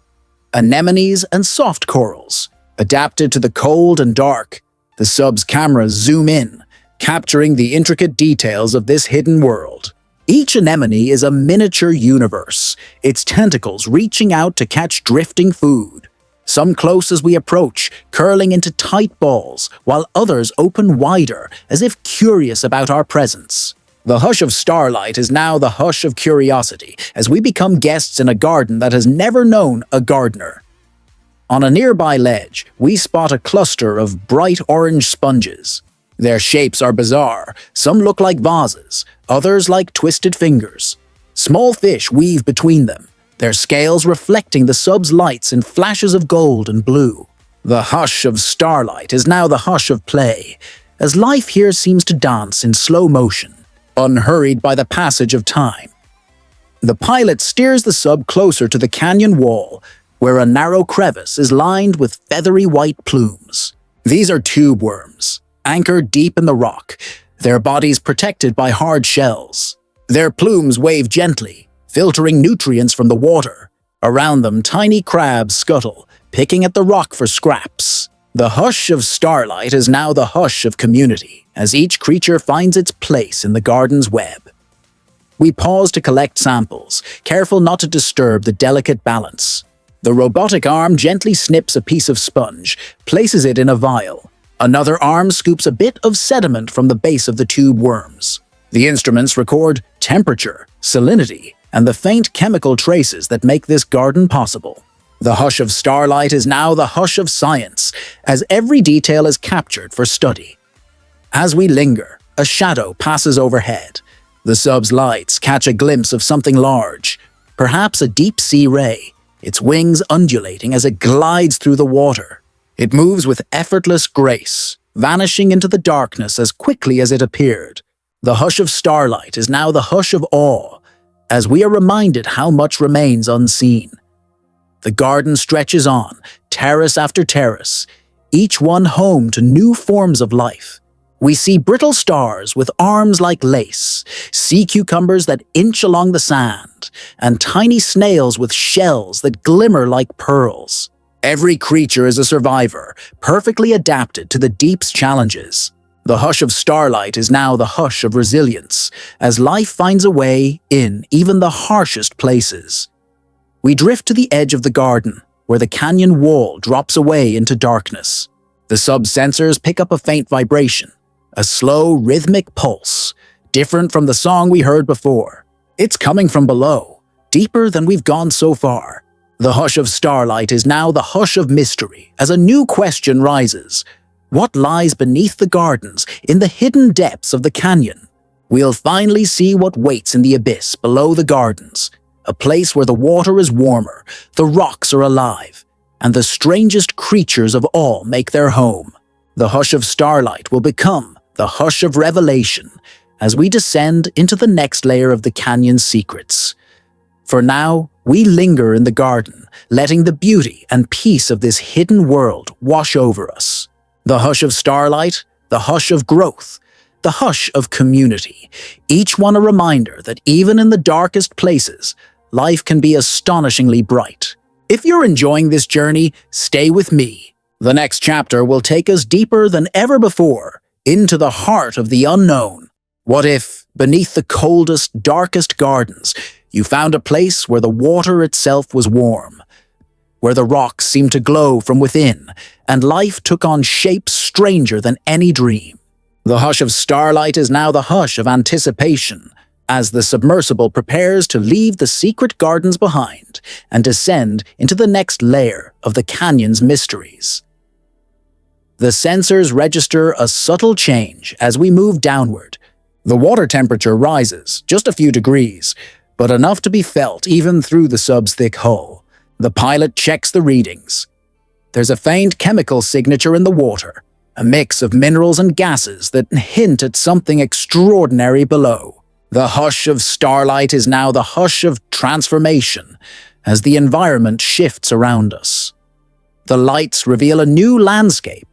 anemones and soft corals, Adapted to the cold and dark, the sub's cameras zoom in, capturing the intricate details of this hidden world. Each anemone is a miniature universe, its tentacles reaching out to catch drifting food. Some close as we approach, curling into tight balls, while others open wider, as if curious about our presence. The hush of starlight is now the hush of curiosity, as we become guests in a garden that has never known a gardener. On a nearby ledge, we spot a cluster of bright orange sponges. Their shapes are bizarre. Some look like vases, others like twisted fingers. Small fish weave between them, their scales reflecting the sub's lights in flashes of gold and blue. The hush of starlight is now the hush of play, as life here seems to dance in slow motion, unhurried by the passage of time. The pilot steers the sub closer to the canyon wall, where a narrow crevice is lined with feathery white plumes. These are tube worms, anchored deep in the rock, their bodies protected by hard shells. Their plumes wave gently, filtering nutrients from the water. Around them, tiny crabs scuttle, picking at the rock for scraps. The hush of starlight is now the hush of community, as each creature finds its place in the garden's web. We pause to collect samples, careful not to disturb the delicate balance. The robotic arm gently snips a piece of sponge, places it in a vial. Another arm scoops a bit of sediment from the base of the tube worms. The instruments record temperature, salinity, and the faint chemical traces that make this garden possible. The hush of starlight is now the hush of science, as every detail is captured for study. As we linger, a shadow passes overhead. The sub's lights catch a glimpse of something large, perhaps a deep-sea ray, its wings undulating as it glides through the water. It moves with effortless grace, vanishing into the darkness as quickly as it appeared. The hush of starlight is now the hush of awe, as we are reminded how much remains unseen. The garden stretches on, terrace after terrace, each one home to new forms of life. We see brittle stars with arms like lace, sea cucumbers that inch along the sand, and tiny snails with shells that glimmer like pearls. Every creature is a survivor, perfectly adapted to the deep's challenges. The hush of starlight is now the hush of resilience, as life finds a way in even the harshest places. We drift to the edge of the garden, where the canyon wall drops away into darkness. The sub-sensors pick up a faint vibration, a slow, rhythmic pulse, different from the song we heard before. It's coming from below, deeper than we've gone so far. The hush of starlight is now the hush of mystery, as a new question rises. What lies beneath the gardens, in the hidden depths of the canyon? We'll finally see what waits in the abyss below the gardens, a place where the water is warmer, the rocks are alive, and the strangest creatures of all make their home. The hush of starlight will become the hush of revelation as we descend into the next layer of the canyon's secrets. For now, we linger in the garden, letting the beauty and peace of this hidden world wash over us. The hush of starlight, the hush of growth, the hush of community, each one a reminder that even in the darkest places, life can be astonishingly bright. If you're enjoying this journey, stay with me. The next chapter will take us deeper than ever before, into the heart of the unknown. What if, beneath the coldest, darkest gardens, you found a place where the water itself was warm, where the rocks seemed to glow from within, and life took on shapes stranger than any dream? The hush of starlight is now the hush of anticipation, as the submersible prepares to leave the secret gardens behind and descend into the next layer of the canyon's mysteries. The sensors register a subtle change as we move downward. The water temperature rises just a few degrees, but enough to be felt even through the sub's thick hull. The pilot checks the readings. There's a faint chemical signature in the water, a mix of minerals and gases that hint at something extraordinary below. The hush of starlight is now the hush of transformation as the environment shifts around us. The lights reveal a new landscape.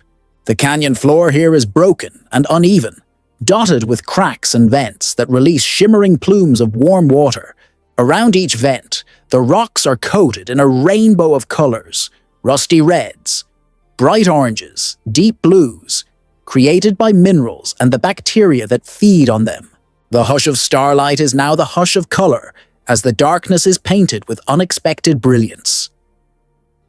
The canyon floor here is broken and uneven, dotted with cracks and vents that release shimmering plumes of warm water. Around each vent, the rocks are coated in a rainbow of colors: rusty reds, bright oranges, deep blues, created by minerals and the bacteria that feed on them. The hush of starlight is now the hush of color, as the darkness is painted with unexpected brilliance.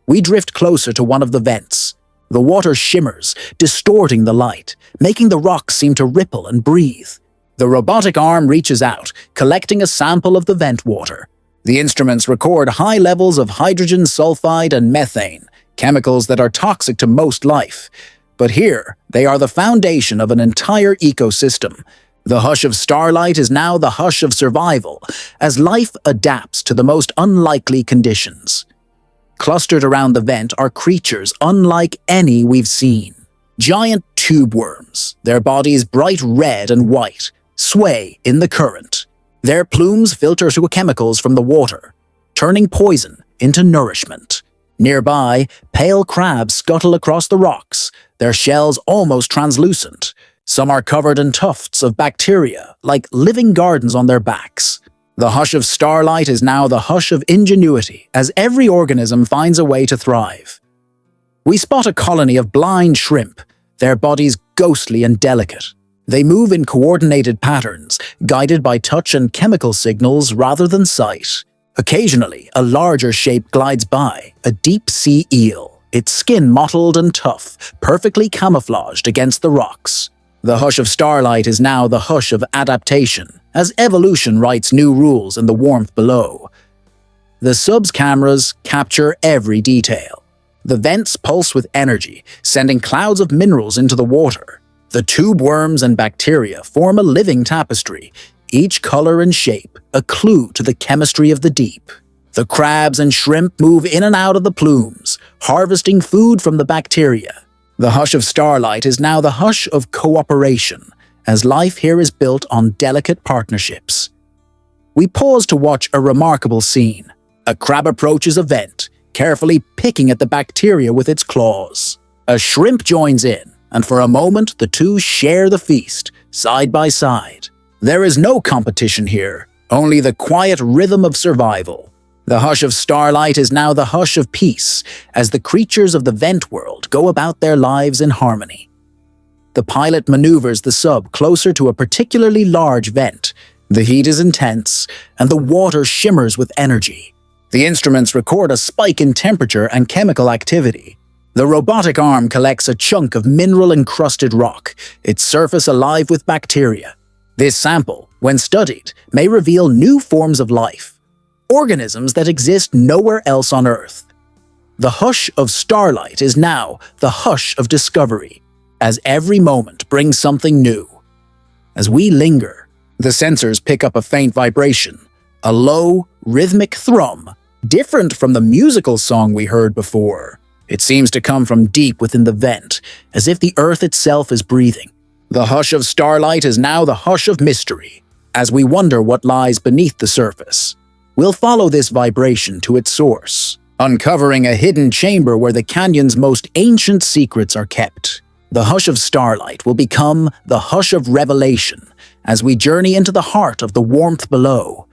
We drift closer to one of the vents. The water shimmers, distorting the light, making the rocks seem to ripple and breathe. The robotic arm reaches out, collecting a sample of the vent water. The instruments record high levels of hydrogen sulfide and methane, chemicals that are toxic to most life. But here, they are the foundation of an entire ecosystem. The hush of starlight is now the hush of survival, as life adapts to the most unlikely conditions. Clustered around the vent are creatures unlike any we've seen. Giant tube worms, their bodies bright red and white, sway in the current. Their plumes filter through chemicals from the water, turning poison into nourishment. Nearby, pale crabs scuttle across the rocks, their shells almost translucent. Some are covered in tufts of bacteria, like living gardens on their backs. The hush of starlight is now the hush of ingenuity, as every organism finds a way to thrive. We spot a colony of blind shrimp, their bodies ghostly and delicate. They move in coordinated patterns, guided by touch and chemical signals rather than sight. Occasionally, a larger shape glides by, a deep-sea eel, its skin mottled and tough, perfectly camouflaged against the rocks. The hush of starlight is now the hush of adaptation, as evolution writes new rules in the warmth below. The sub's cameras capture every detail. The vents pulse with energy, sending clouds of minerals into the water. The tube worms and bacteria form a living tapestry, each color and shape a clue to the chemistry of the deep. The crabs and shrimp move in and out of the plumes, harvesting food from the bacteria. The hush of starlight is now the hush of cooperation, as life here is built on delicate partnerships. We pause to watch a remarkable scene. A crab approaches a vent, carefully picking at the bacteria with its claws. A shrimp joins in, and for a moment the two share the feast, side by side. There is no competition here, only the quiet rhythm of survival. The hush of starlight is now the hush of peace, as the creatures of the vent world go about their lives in harmony. The pilot maneuvers the sub closer to a particularly large vent. The heat is intense, and the water shimmers with energy. The instruments record a spike in temperature and chemical activity. The robotic arm collects a chunk of mineral-encrusted rock, its surface alive with bacteria. This sample, when studied, may reveal new forms of life, organisms that exist nowhere else on Earth. The hush of starlight is now the hush of discovery, as every moment brings something new. As we linger, the sensors pick up a faint vibration, a low, rhythmic thrum, different from the musical song we heard before. It seems to come from deep within the vent, as if the Earth itself is breathing. The hush of starlight is now the hush of mystery, as we wonder what lies beneath the surface. We'll follow this vibration to its source, uncovering a hidden chamber where the canyon's most ancient secrets are kept. The hush of starlight will become the hush of revelation as we journey into the heart of the warmth below.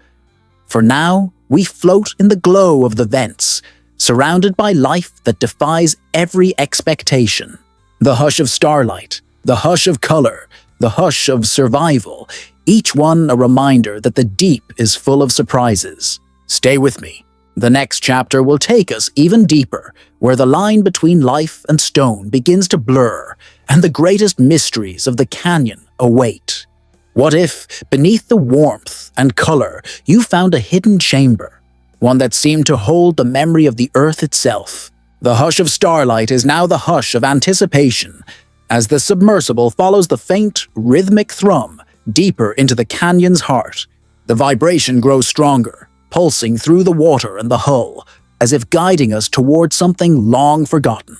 For now, we float in the glow of the vents, surrounded by life that defies every expectation. The hush of starlight, the hush of color, the hush of survival, each one a reminder that the deep is full of surprises. Stay with me. The next chapter will take us even deeper, where the line between life and stone begins to blur, and the greatest mysteries of the canyon await. What if, beneath the warmth and color, you found a hidden chamber, one that seemed to hold the memory of the earth itself? The hush of starlight is now the hush of anticipation, as the submersible follows the faint, rhythmic thrum deeper into the canyon's heart. The vibration grows stronger, pulsing through the water and the hull, as if guiding us toward something long forgotten.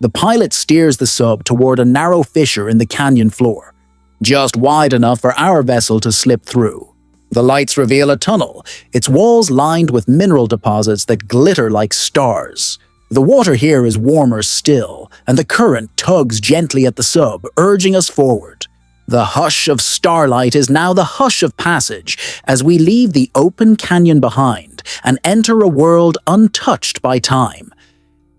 The pilot steers the sub toward a narrow fissure in the canyon floor, just wide enough for our vessel to slip through. The lights reveal a tunnel, its walls lined with mineral deposits that glitter like stars. The water here is warmer still, and the current tugs gently at the sub, urging us forward. The hush of starlight is now the hush of passage as we leave the open canyon behind and enter a world untouched by time.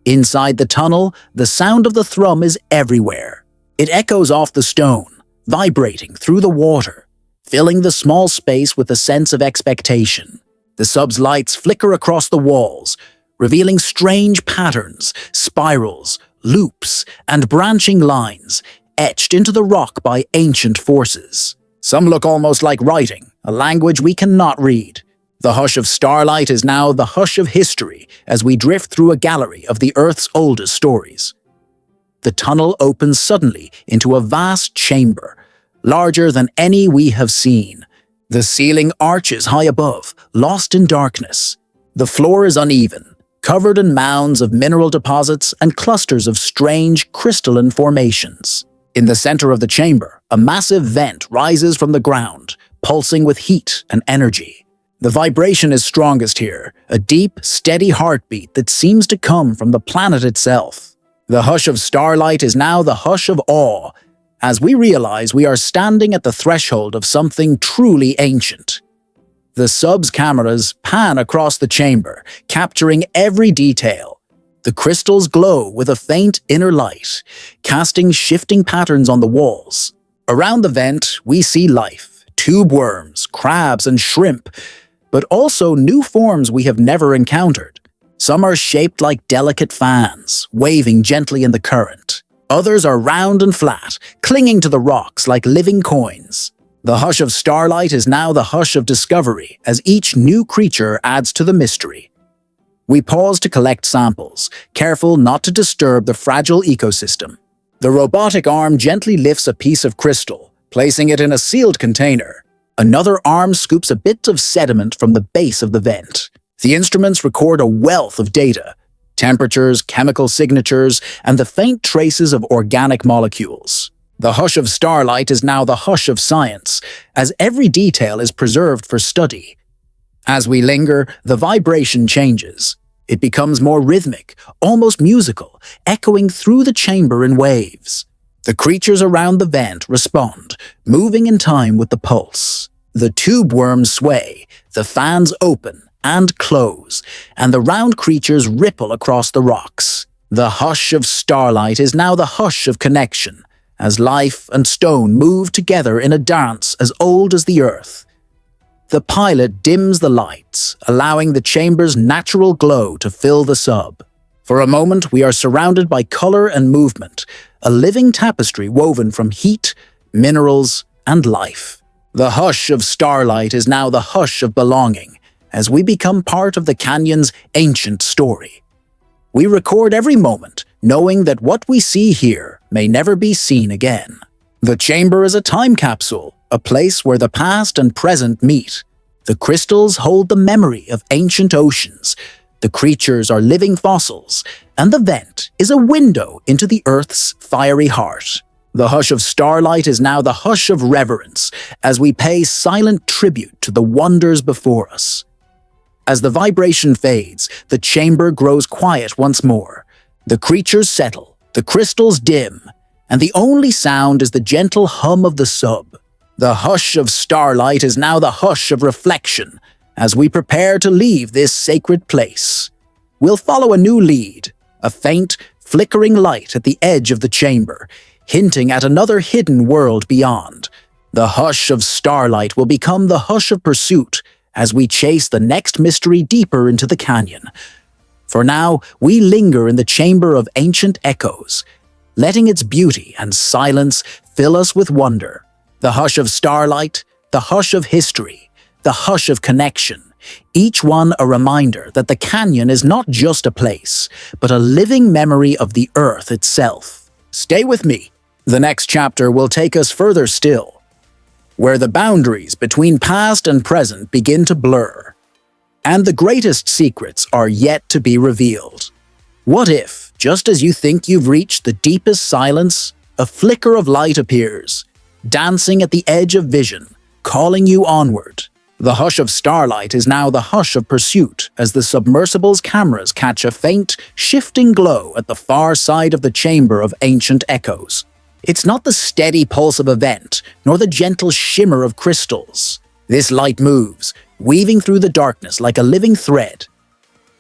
Inside the tunnel, the sound of the thrum is everywhere. It echoes off the stone, vibrating through the water, filling the small space with a sense of expectation. The sub's lights flicker across the walls, revealing strange patterns, spirals, loops, and branching lines etched into the rock by ancient forces. Some look almost like writing, a language we cannot read. The hush of starlight is now the hush of history as we drift through a gallery of the Earth's oldest stories. The tunnel opens suddenly into a vast chamber, larger than any we have seen. The ceiling arches high above, lost in darkness. The floor is uneven, covered in mounds of mineral deposits and clusters of strange crystalline formations. In the center of the chamber, a massive vent rises from the ground, pulsing with heat and energy. The vibration is strongest here, a deep, steady heartbeat that seems to come from the planet itself. The hush of starlight is now the hush of awe, as we realize we are standing at the threshold of something truly ancient. The sub's cameras pan across the chamber, capturing every detail. The crystals glow with a faint inner light, casting shifting patterns on the walls. Around the vent, we see life, tube worms, crabs, and shrimp, but also new forms we have never encountered. Some are shaped like delicate fans, waving gently in the current. Others are round and flat, clinging to the rocks like living coins. The hush of starlight is now the hush of discovery, as each new creature adds to the mystery. We pause to collect samples, careful not to disturb the fragile ecosystem. The robotic arm gently lifts a piece of crystal, placing it in a sealed container. Another arm scoops a bit of sediment from the base of the vent. The instruments record a wealth of data: temperatures, chemical signatures, and the faint traces of organic molecules. The hush of starlight is now the hush of science, as every detail is preserved for study. As we linger, the vibration changes. It becomes more rhythmic, almost musical, echoing through the chamber in waves. The creatures around the vent respond, moving in time with the pulse. The tube worms sway, the fans open and close, and the round creatures ripple across the rocks. The hush of starlight is now the hush of connection, as life and stone move together in a dance as old as the earth. The pilot dims the lights, allowing the chamber's natural glow to fill the sub. For a moment, we are surrounded by color and movement, a living tapestry woven from heat, minerals, and life. The hush of starlight is now the hush of belonging, as we become part of the canyon's ancient story. We record every moment, knowing that what we see here may never be seen again. The chamber is a time capsule, a place where the past and present meet. The crystals hold the memory of ancient oceans, the creatures are living fossils, and the vent is a window into the Earth's fiery heart. The hush of starlight is now the hush of reverence, as we pay silent tribute to the wonders before us. As the vibration fades, the chamber grows quiet once more. The creatures settle, the crystals dim, and the only sound is the gentle hum of the sub. The hush of starlight is now the hush of reflection, as we prepare to leave this sacred place. We'll follow a new lead, a faint, flickering light at the edge of the chamber, hinting at another hidden world beyond. The hush of starlight will become the hush of pursuit as we chase the next mystery deeper into the canyon. For now, we linger in the chamber of ancient echoes, letting its beauty and silence fill us with wonder. The hush of starlight, the hush of history, the hush of connection, each one a reminder that the canyon is not just a place, but a living memory of the earth itself. Stay with me. The next chapter will take us further still, where the boundaries between past and present begin to blur, and the greatest secrets are yet to be revealed. What if, just as you think you've reached the deepest silence, a flicker of light appears, dancing at the edge of vision, calling you onward? The hush of starlight is now the hush of pursuit as the submersible's cameras catch a faint, shifting glow at the far side of the chamber of ancient echoes. It's not the steady pulse of a vent, nor the gentle shimmer of crystals. This light moves, weaving through the darkness like a living thread.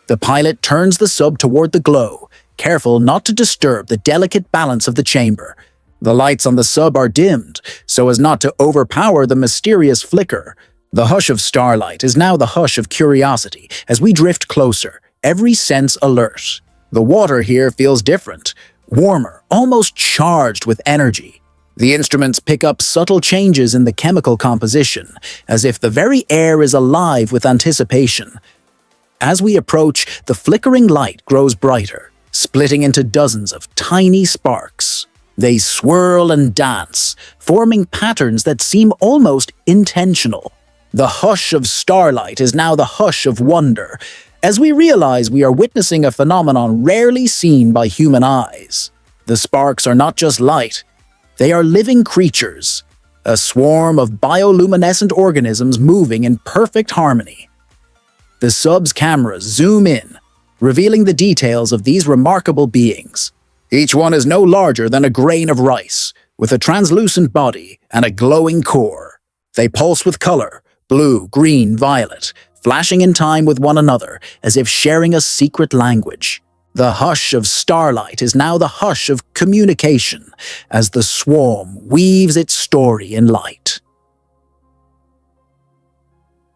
The pilot turns the sub toward the glow, careful not to disturb the delicate balance of the chamber. The lights on the sub are dimmed, so as not to overpower the mysterious flicker. The hush of starlight is now the hush of curiosity as we drift closer, every sense alert. The water here feels different, warmer, almost charged with energy. The instruments pick up subtle changes in the chemical composition, as if the very air is alive with anticipation. As we approach, the flickering light grows brighter, splitting into dozens of tiny sparks. They swirl and dance, forming patterns that seem almost intentional. The hush of starlight is now the hush of wonder, as we realize we are witnessing a phenomenon rarely seen by human eyes. The sparks are not just light, they are living creatures, a swarm of bioluminescent organisms moving in perfect harmony. The sub's cameras zoom in, revealing the details of these remarkable beings. Each one is no larger than a grain of rice, with a translucent body and a glowing core. They pulse with color, blue, green, violet, flashing in time with one another as if sharing a secret language. The hush of starlight is now the hush of communication as the swarm weaves its story in light.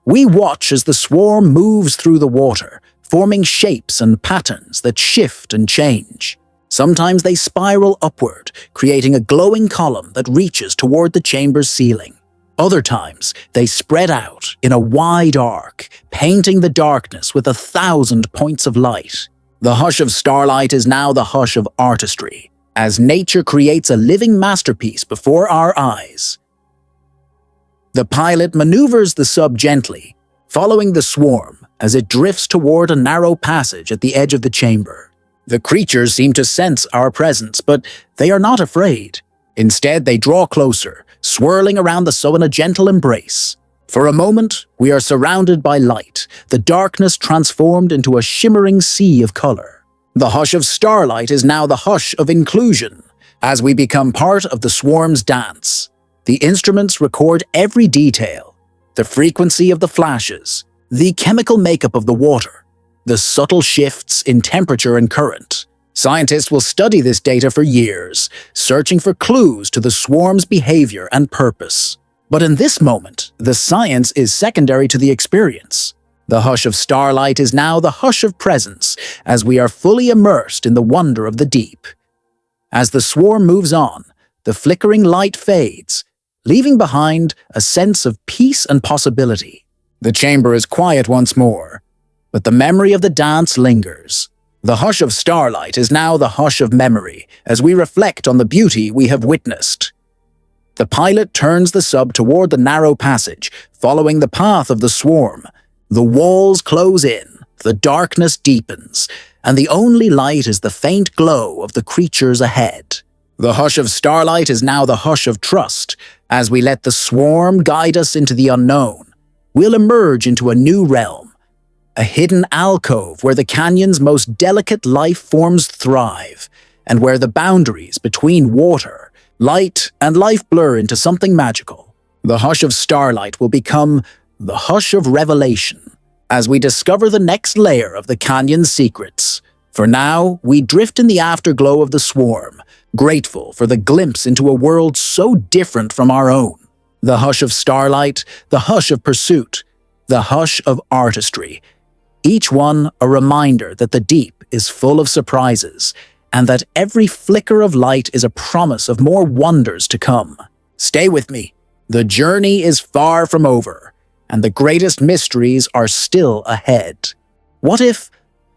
We watch as the swarm moves through the water, forming shapes and patterns that shift and change. Sometimes they spiral upward, creating a glowing column that reaches toward the chamber's ceiling. Other times, they spread out in a wide arc, painting the darkness with 1,000 points of light. The hush of starlight is now the hush of artistry, as nature creates a living masterpiece before our eyes. The pilot maneuvers the sub gently, following the swarm as it drifts toward a narrow passage at the edge of the chamber. The creatures seem to sense our presence, but they are not afraid. Instead, they draw closer, swirling around the sub in a gentle embrace. For a moment, we are surrounded by light, the darkness transformed into a shimmering sea of color. The hush of starlight is now the hush of inclusion, as we become part of the swarm's dance. The instruments record every detail, the frequency of the flashes, the chemical makeup of the water, the subtle shifts in temperature and current. Scientists will study this data for years, searching for clues to the swarm's behavior and purpose. But in this moment, the science is secondary to the experience. The hush of starlight is now the hush of presence, as we are fully immersed in the wonder of the deep. As the swarm moves on, the flickering light fades, leaving behind a sense of peace and possibility. The chamber is quiet once more, but the memory of the dance lingers. The hush of starlight is now the hush of memory, as we reflect on the beauty we have witnessed. The pilot turns the sub toward the narrow passage, following the path of the swarm. The walls close in, the darkness deepens, and the only light is the faint glow of the creatures ahead. The hush of starlight is now the hush of trust. As we let the swarm guide us into the unknown, we'll emerge into a new realm, a hidden alcove where the canyon's most delicate life forms thrive, and where the boundaries between water, light, and life blur into something magical. The hush of starlight will become the hush of revelation, as we discover the next layer of the canyon's secrets. For now, we drift in the afterglow of the swarm, grateful for the glimpse into a world so different from our own. The hush of starlight, the hush of pursuit, the hush of artistry. Each one a reminder that the deep is full of surprises, and that every flicker of light is a promise of more wonders to come. Stay with me. The journey is far from over, and the greatest mysteries are still ahead. What if,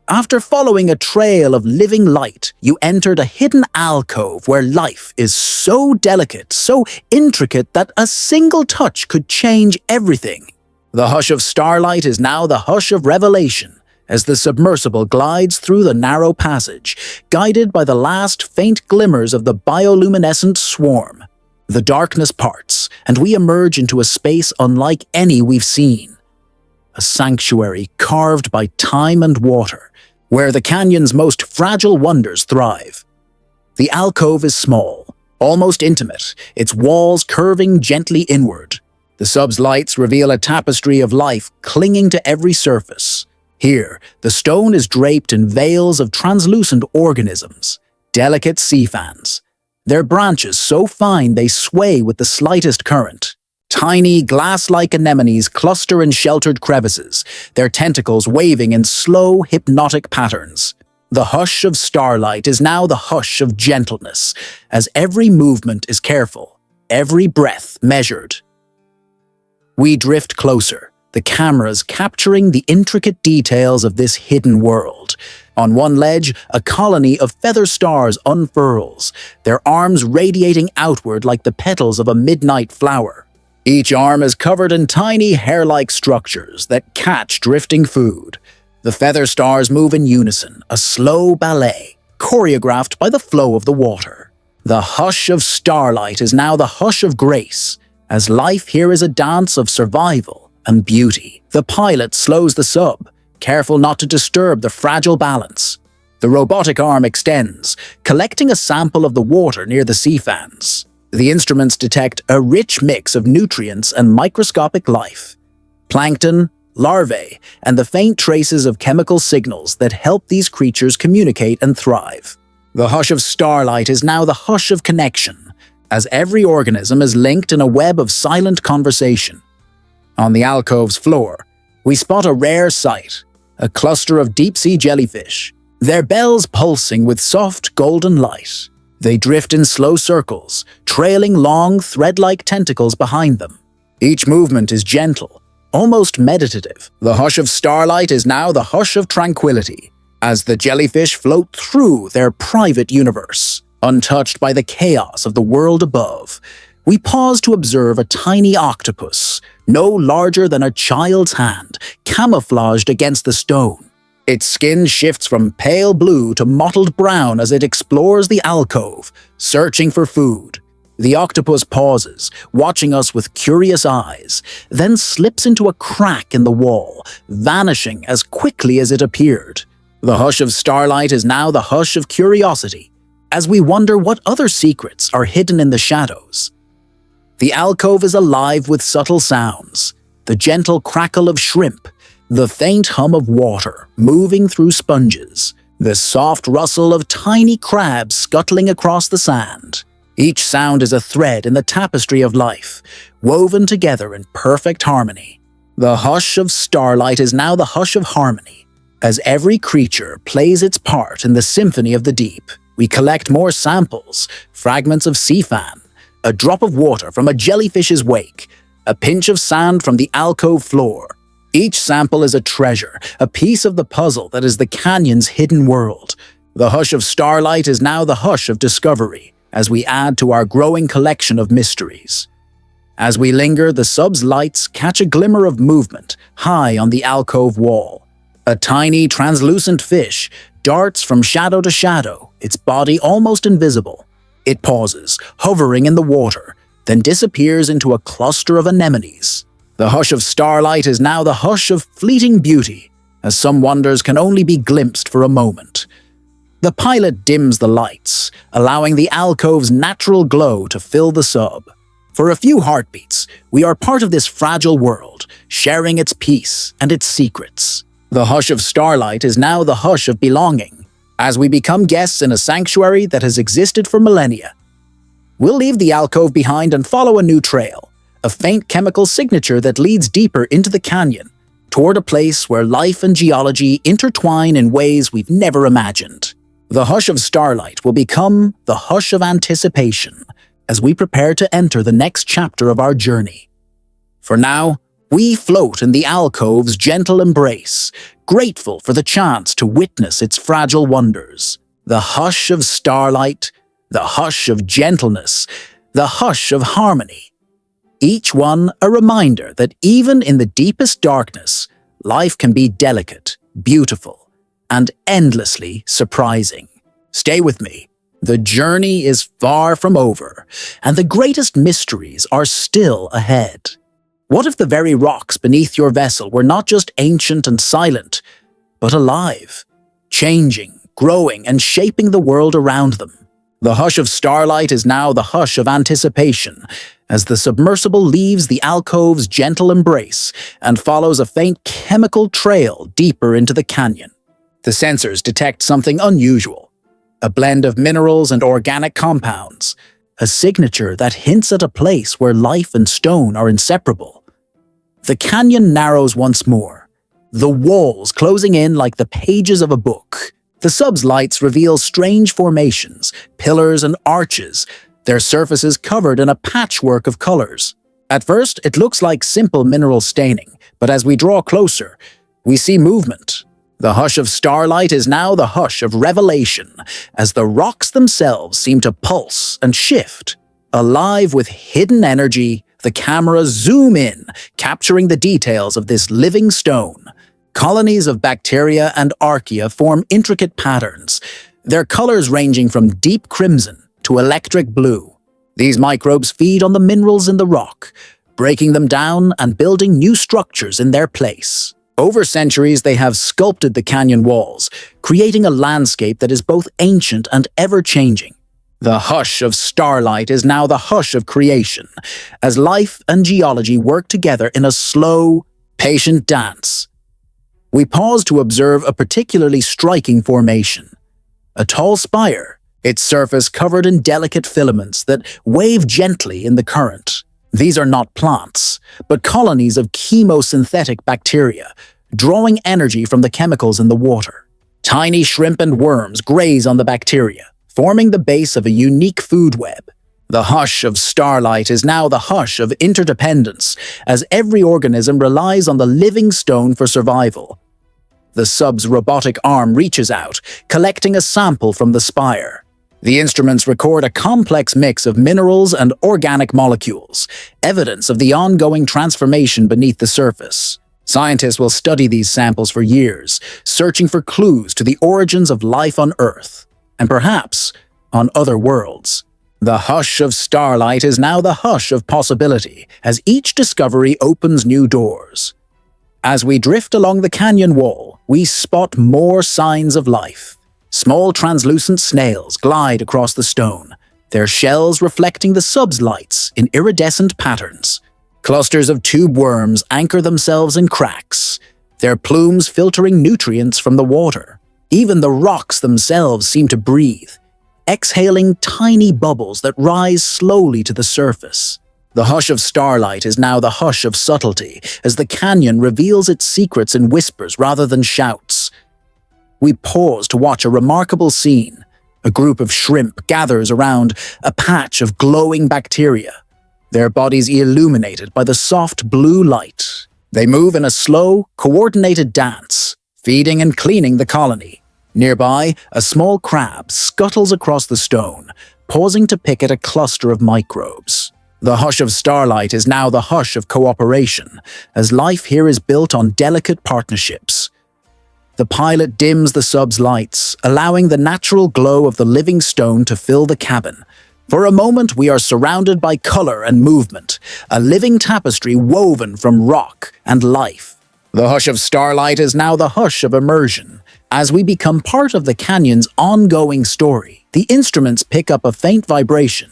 after following a trail of living light, you entered a hidden alcove where life is so delicate, so intricate that a single touch could change everything? The hush of starlight is now the hush of revelation, as the submersible glides through the narrow passage, guided by the last faint glimmers of the bioluminescent swarm. The darkness parts, and we emerge into a space unlike any we've seen. A sanctuary carved by time and water, where the canyon's most fragile wonders thrive. The alcove is small, almost intimate, its walls curving gently inward. The sub's lights reveal a tapestry of life clinging to every surface. Here, the stone is draped in veils of translucent organisms, delicate sea fans. Their branches so fine they sway with the slightest current. Tiny, glass-like anemones cluster in sheltered crevices, their tentacles waving in slow, hypnotic patterns. The hush of starlight is now the hush of gentleness, as every movement is careful, every breath measured. We drift closer, the cameras capturing the intricate details of this hidden world. On one ledge, a colony of feather stars unfurls, their arms radiating outward like the petals of a midnight flower. Each arm is covered in tiny hair-like structures that catch drifting food. The feather stars move in unison, a slow ballet, choreographed by the flow of the water. The hush of starlight is now the hush of grace, as life here is a dance of survival and beauty. The pilot slows the sub, careful not to disturb the fragile balance. The robotic arm extends, collecting a sample of the water near the sea fans. The instruments detect a rich mix of nutrients and microscopic life. Plankton, larvae, and the faint traces of chemical signals that help these creatures communicate and thrive. The hush of starlight is now the hush of connection, as every organism is linked in a web of silent conversation. On the alcove's floor, we spot a rare sight, a cluster of deep-sea jellyfish, their bells pulsing with soft golden light. They drift in slow circles, trailing long, thread-like tentacles behind them. Each movement is gentle, almost meditative. The hush of starlight is now the hush of tranquility, as the jellyfish float through their private universe, untouched by the chaos of the world above. We pause to observe a tiny octopus, no larger than a child's hand, camouflaged against the stone. Its skin shifts from pale blue to mottled brown as it explores the alcove, searching for food. The octopus pauses, watching us with curious eyes, then slips into a crack in the wall, vanishing as quickly as it appeared. The hush of starlight is now the hush of curiosity, as we wonder what other secrets are hidden in the shadows. The alcove is alive with subtle sounds, the gentle crackle of shrimp, the faint hum of water moving through sponges, the soft rustle of tiny crabs scuttling across the sand. Each sound is a thread in the tapestry of life, woven together in perfect harmony. The hush of starlight is now the hush of harmony. As every creature plays its part in the symphony of the deep, we collect more samples, fragments of sea fan, a drop of water from a jellyfish's wake, a pinch of sand from the alcove floor. Each sample is a treasure, a piece of the puzzle that is the canyon's hidden world. The hush of starlight is now the hush of discovery, as we add to our growing collection of mysteries. As we linger, the sub's lights catch a glimmer of movement high on the alcove wall. A tiny, translucent fish darts from shadow to shadow, its body almost invisible. It pauses, hovering in the water, then disappears into a cluster of anemones. The hush of starlight is now the hush of fleeting beauty, as some wonders can only be glimpsed for a moment. The pilot dims the lights, allowing the alcove's natural glow to fill the sub. For a few heartbeats, we are part of this fragile world, sharing its peace and its secrets. The hush of starlight is now the hush of belonging, as we become guests in a sanctuary that has existed for millennia. We'll leave the alcove behind and follow a new trail, a faint chemical signature that leads deeper into the canyon, toward a place where life and geology intertwine in ways we've never imagined. The hush of starlight will become the hush of anticipation as we prepare to enter the next chapter of our journey. For now, we float in the alcove's gentle embrace, grateful for the chance to witness its fragile wonders. The hush of starlight, the hush of gentleness, the hush of harmony. Each one a reminder that even in the deepest darkness, life can be delicate, beautiful, and endlessly surprising. Stay with me. The journey is far from over, and the greatest mysteries are still ahead. What if the very rocks beneath your vessel were not just ancient and silent, but alive, changing, growing, and shaping the world around them? The hush of starlight is now the hush of anticipation, as the submersible leaves the alcove's gentle embrace and follows a faint chemical trail deeper into the canyon. The sensors detect something unusual, a blend of minerals and organic compounds, a signature that hints at a place where life and stone are inseparable. The canyon narrows once more, the walls closing in like the pages of a book. The sub's lights reveal strange formations, pillars and arches, their surfaces covered in a patchwork of colors. At first, it looks like simple mineral staining, but as we draw closer, we see movement. The hush of starlight is now the hush of revelation, as the rocks themselves seem to pulse and shift. Alive with hidden energy, the cameras zoom in, capturing the details of this living stone. Colonies of bacteria and archaea form intricate patterns, their colors ranging from deep crimson to electric blue. These microbes feed on the minerals in the rock, breaking them down and building new structures in their place. Over centuries, they have sculpted the canyon walls, creating a landscape that is both ancient and ever-changing. The hush of starlight is now the hush of creation, as life and geology work together in a slow, patient dance. We pause to observe a particularly striking formation. A tall spire, its surface covered in delicate filaments that wave gently in the current. These are not plants, but colonies of chemosynthetic bacteria, drawing energy from the chemicals in the water. Tiny shrimp and worms graze on the bacteria, forming the base of a unique food web. The hush of starlight is now the hush of interdependence, as every organism relies on the living stone for survival. The sub's robotic arm reaches out, collecting a sample from the spire. The instruments record a complex mix of minerals and organic molecules, evidence of the ongoing transformation beneath the surface. Scientists will study these samples for years, searching for clues to the origins of life on Earth, and perhaps on other worlds. The hush of starlight is now the hush of possibility, as each discovery opens new doors. As we drift along the canyon wall, we spot more signs of life. Small translucent snails glide across the stone, their shells reflecting the sub's lights in iridescent patterns. Clusters of tube worms anchor themselves in cracks, their plumes filtering nutrients from the water. Even the rocks themselves seem to breathe, exhaling tiny bubbles that rise slowly to the surface. The hush of starlight is now the hush of subtlety, as the canyon reveals its secrets in whispers rather than shouts. We pause to watch a remarkable scene. A group of shrimp gathers around a patch of glowing bacteria, their bodies illuminated by the soft blue light. They move in a slow, coordinated dance, feeding and cleaning the colony. Nearby, a small crab scuttles across the stone, pausing to pick at a cluster of microbes. The hush of starlight is now the hush of cooperation, as life here is built on delicate partnerships. The pilot dims the sub's lights, allowing the natural glow of the living stone to fill the cabin. For a moment, we are surrounded by color and movement, a living tapestry woven from rock and life. The hush of starlight is now the hush of immersion. As we become part of the canyon's ongoing story, the instruments pick up a faint vibration,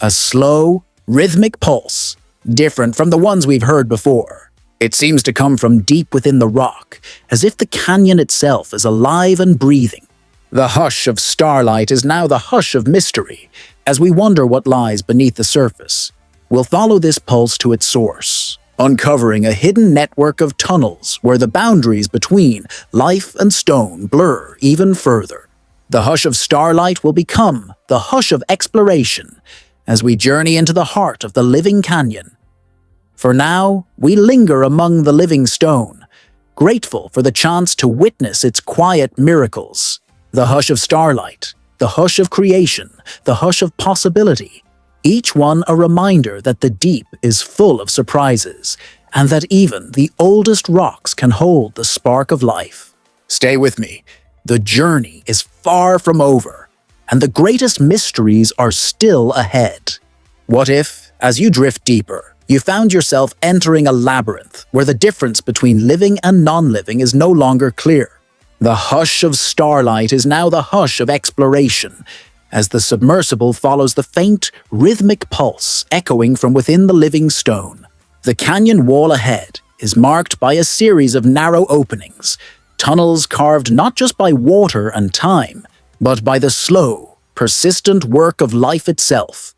a slow, rhythmic pulse, different from the ones we've heard before. It seems to come from deep within the rock, as if the canyon itself is alive and breathing. The hush of starlight is now the hush of mystery, as we wonder what lies beneath the surface. We'll follow this pulse to its source, uncovering a hidden network of tunnels where the boundaries between life and stone blur even further. The hush of starlight will become the hush of exploration as we journey into the heart of the living canyon. For now, we linger among the living stone, grateful for the chance to witness its quiet miracles. The hush of starlight, the hush of creation, the hush of possibility, each one a reminder that the deep is full of surprises, and that even the oldest rocks can hold the spark of life. Stay with me. The journey is far from over, and the greatest mysteries are still ahead. What if, as you drift deeper, you found yourself entering a labyrinth where the difference between living and non-living is no longer clear? The hush of starlight is now the hush of exploration, as the submersible follows the faint, rhythmic pulse echoing from within the living stone. The canyon wall ahead is marked by a series of narrow openings, tunnels carved not just by water and time, but by the slow, persistent work of life itself.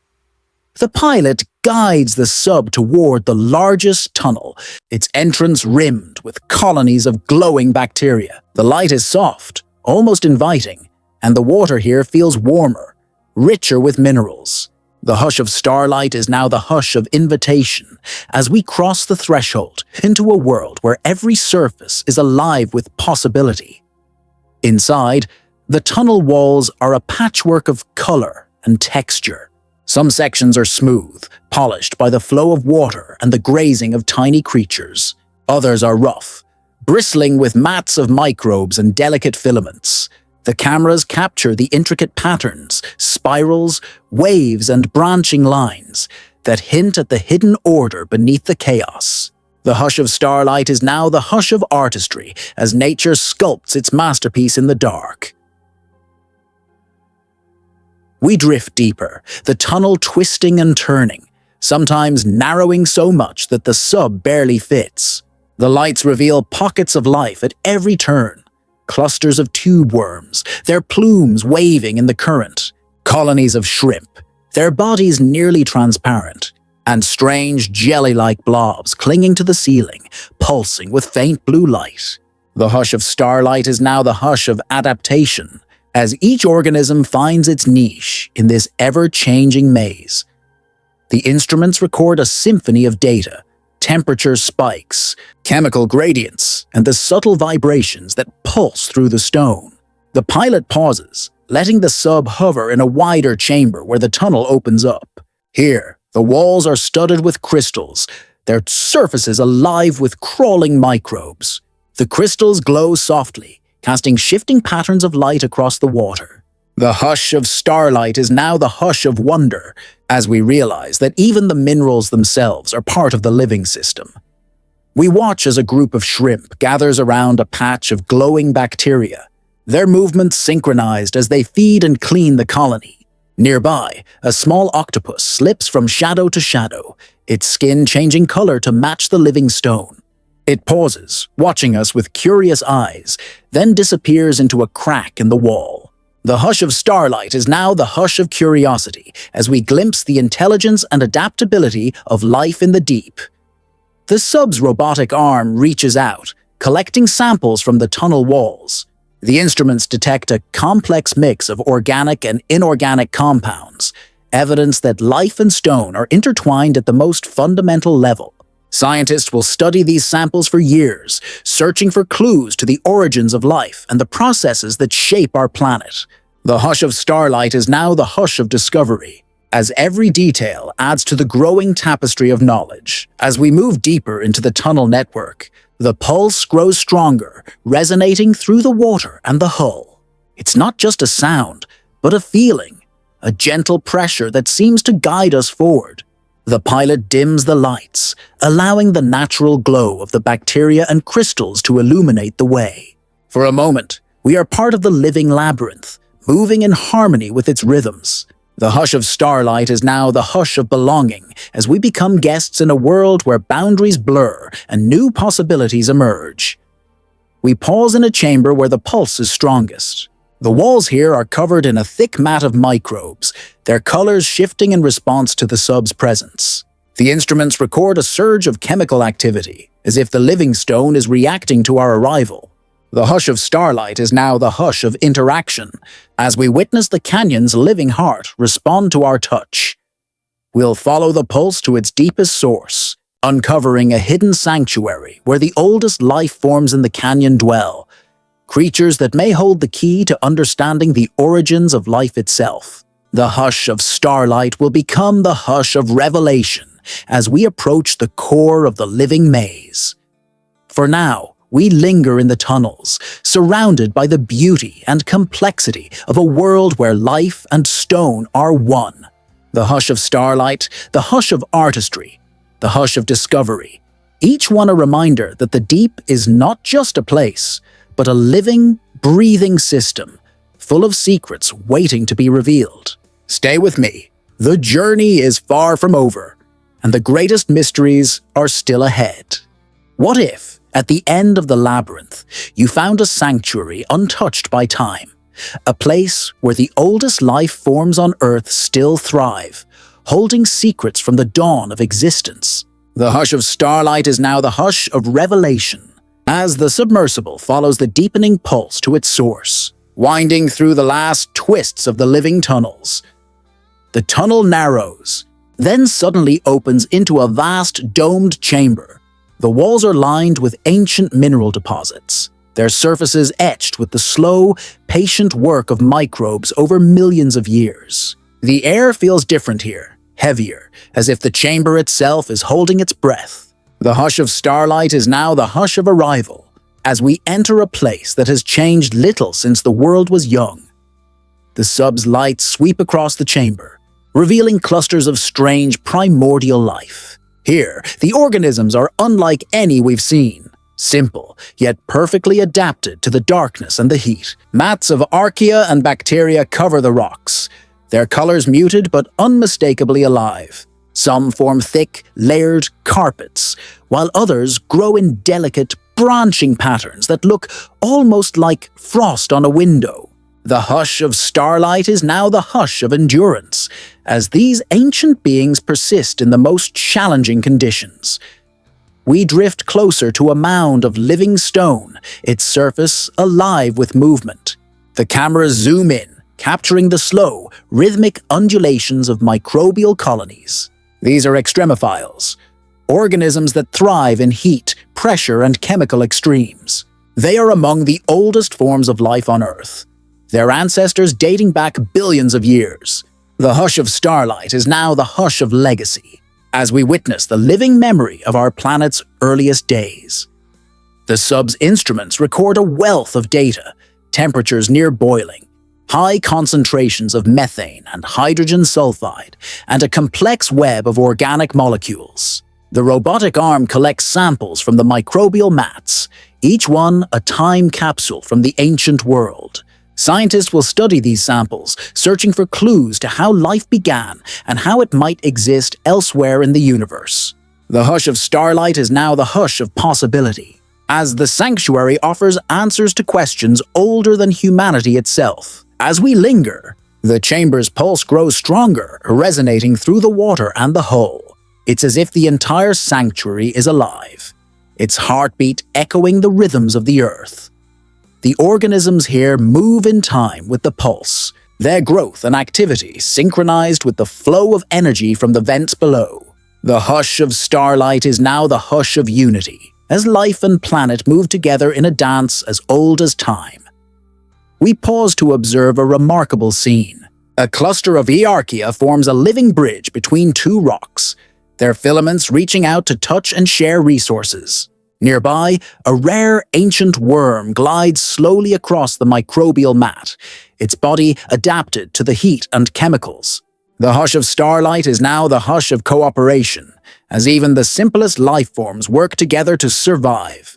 The pilot guides the sub toward the largest tunnel, its entrance rimmed with colonies of glowing bacteria. The light is soft, almost inviting, and the water here feels warmer, richer with minerals. The hush of starlight is now the hush of invitation as we cross the threshold into a world where every surface is alive with possibility. Inside, the tunnel walls are a patchwork of color and texture. Some sections are smooth, polished by the flow of water and the grazing of tiny creatures. Others are rough, bristling with mats of microbes and delicate filaments. The cameras capture the intricate patterns, spirals, waves, and branching lines that hint at the hidden order beneath the chaos. The hush of starlight is now the hush of artistry as nature sculpts its masterpiece in the dark. We drift deeper, the tunnel twisting and turning, sometimes narrowing so much that the sub barely fits. The lights reveal pockets of life at every turn. Clusters of tube worms, their plumes waving in the current, colonies of shrimp, their bodies nearly transparent, and strange jelly-like blobs clinging to the ceiling, pulsing with faint blue light. The hush of starlight is now the hush of adaptation, as each organism finds its niche in this ever-changing maze. The instruments record a symphony of data, temperature spikes, chemical gradients, and the subtle vibrations that pulse through the stone. The pilot pauses, letting the sub hover in a wider chamber where the tunnel opens up. Here, the walls are studded with crystals, their surfaces alive with crawling microbes. The crystals glow softly, casting shifting patterns of light across the water. The hush of starlight is now the hush of wonder, as we realize that even the minerals themselves are part of the living system. We watch as a group of shrimp gathers around a patch of glowing bacteria, their movements synchronized as they feed and clean the colony. Nearby, a small octopus slips from shadow to shadow, its skin changing color to match the living stone. It pauses, watching us with curious eyes, then disappears into a crack in the wall. The hush of starlight is now the hush of curiosity as we glimpse the intelligence and adaptability of life in the deep. The sub's robotic arm reaches out, collecting samples from the tunnel walls. The instruments detect a complex mix of organic and inorganic compounds, evidence that life and stone are intertwined at the most fundamental level. Scientists will study these samples for years, searching for clues to the origins of life and the processes that shape our planet. The hush of starlight is now the hush of discovery, as every detail adds to the growing tapestry of knowledge. As we move deeper into the tunnel network, the pulse grows stronger, resonating through the water and the hull. It's not just a sound, but a feeling, a gentle pressure that seems to guide us forward. The pilot dims the lights, allowing the natural glow of the bacteria and crystals to illuminate the way. For a moment, we are part of the living labyrinth, moving in harmony with its rhythms. The hush of starlight is now the hush of belonging as we become guests in a world where boundaries blur and new possibilities emerge. We pause in a chamber where the pulse is strongest. The walls here are covered in a thick mat of microbes, their colors shifting in response to the sub's presence. The instruments record a surge of chemical activity, as if the living stone is reacting to our arrival. The hush of starlight is now the hush of interaction, as we witness the canyon's living heart respond to our touch. We'll follow the pulse to its deepest source, uncovering a hidden sanctuary where the oldest life forms in the canyon dwell, creatures that may hold the key to understanding the origins of life itself. The hush of starlight will become the hush of revelation as we approach the core of the living maze. For now, we linger in the tunnels, surrounded by the beauty and complexity of a world where life and stone are one. The hush of starlight, the hush of artistry, the hush of discovery, each one a reminder that the deep is not just a place, but a living, breathing system, full of secrets waiting to be revealed. Stay with me. The journey is far from over, and the greatest mysteries are still ahead. What if, at the end of the labyrinth, you found a sanctuary untouched by time, a place where the oldest life forms on Earth still thrive, holding secrets from the dawn of existence? The hush of starlight is now the hush of revelation, as the submersible follows the deepening pulse to its source, winding through the last twists of the living tunnels. The tunnel narrows, then suddenly opens into a vast domed chamber. The walls are lined with ancient mineral deposits, their surfaces etched with the slow, patient work of microbes over millions of years. The air feels different here, heavier, as if the chamber itself is holding its breath. The hush of starlight is now the hush of arrival, as we enter a place that has changed little since the world was young. The sub's lights sweep across the chamber, revealing clusters of strange primordial life. Here, the organisms are unlike any we've seen. Simple, yet perfectly adapted to the darkness and the heat. Mats of archaea and bacteria cover the rocks, their colors muted but unmistakably alive. Some form thick, layered carpets, while others grow in delicate, branching patterns that look almost like frost on a window. The hush of starlight is now the hush of endurance, as these ancient beings persist in the most challenging conditions. We drift closer to a mound of living stone, its surface alive with movement. The cameras zoom in, capturing the slow, rhythmic undulations of microbial colonies. These are extremophiles, organisms that thrive in heat, pressure, and chemical extremes. They are among the oldest forms of life on Earth, their ancestors dating back billions of years. The hush of starlight is now the hush of legacy, as we witness the living memory of our planet's earliest days. The sub's instruments record a wealth of data, temperatures near boiling, high concentrations of methane and hydrogen sulfide, and a complex web of organic molecules. The robotic arm collects samples from the microbial mats, each one a time capsule from the ancient world. Scientists will study these samples, searching for clues to how life began and how it might exist elsewhere in the universe. The hush of starlight is now the hush of possibility, as the sanctuary offers answers to questions older than humanity itself. As we linger, the chamber's pulse grows stronger, resonating through the water and the hull. It's as if the entire sanctuary is alive, its heartbeat echoing the rhythms of the earth. The organisms here move in time with the pulse, their growth and activity synchronized with the flow of energy from the vents below. The hush of starlight is now the hush of unity, as life and planet move together in a dance as old as time. We pause to observe a remarkable scene. A cluster of archaea forms a living bridge between two rocks, their filaments reaching out to touch and share resources. Nearby, a rare ancient worm glides slowly across the microbial mat, its body adapted to the heat and chemicals. The hush of starlight is now the hush of cooperation, as even the simplest life forms work together to survive.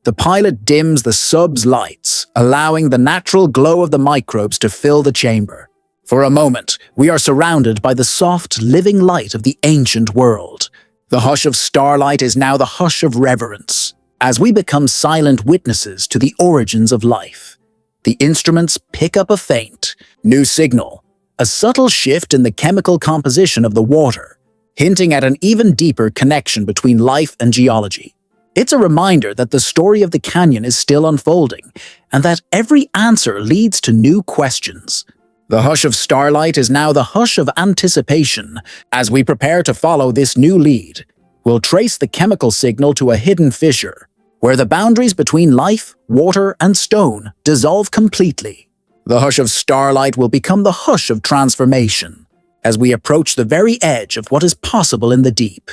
The pilot dims the sub's lights, allowing the natural glow of the microbes to fill the chamber. For a moment, we are surrounded by the soft, living light of the ancient world. The hush of starlight is now the hush of reverence, as we become silent witnesses to the origins of life. The instruments pick up a faint, new signal, a subtle shift in the chemical composition of the water, hinting at an even deeper connection between life and geology. It's a reminder that the story of the canyon is still unfolding, and that every answer leads to new questions. The hush of starlight is now the hush of anticipation. As we prepare to follow this new lead, we'll trace the chemical signal to a hidden fissure, where the boundaries between life, water, and stone dissolve completely. The hush of starlight will become the hush of transformation, as we approach the very edge of what is possible in the deep.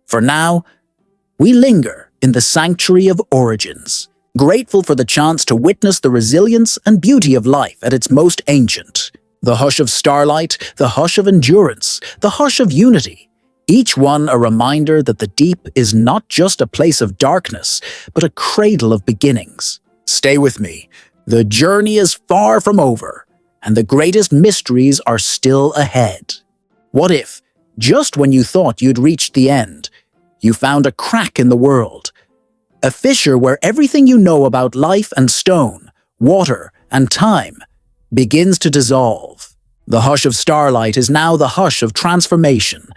For now, we linger in the sanctuary of origins, grateful for the chance to witness the resilience and beauty of life at its most ancient. The hush of starlight, the hush of endurance, the hush of unity, each one a reminder that the deep is not just a place of darkness, but a cradle of beginnings. Stay with me. The journey is far from over, and the greatest mysteries are still ahead. What if, just when you thought you'd reached the end, you found a crack in the world? A fissure where everything you know about life and stone, water and time begins to dissolve. The hush of starlight is now the hush of transformation,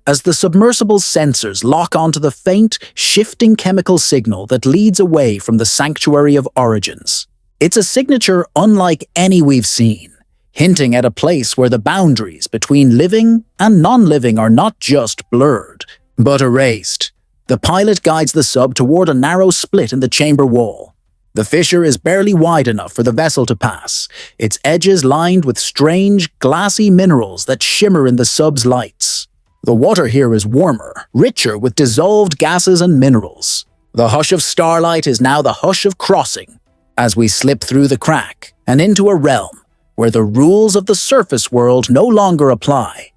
as the submersible sensors lock onto the faint, shifting chemical signal that leads away from the sanctuary of origins. It's a signature unlike any we've seen, hinting at a place where the boundaries between living and non-living are not just blurred, but erased. The pilot guides the sub toward a narrow split in the chamber wall. The fissure is barely wide enough for the vessel to pass, its edges lined with strange, glassy minerals that shimmer in the sub's lights. The water here is warmer, richer with dissolved gases and minerals. The hush of starlight is now the hush of crossing, as we slip through the crack and into a realm where the rules of the surface world no longer apply.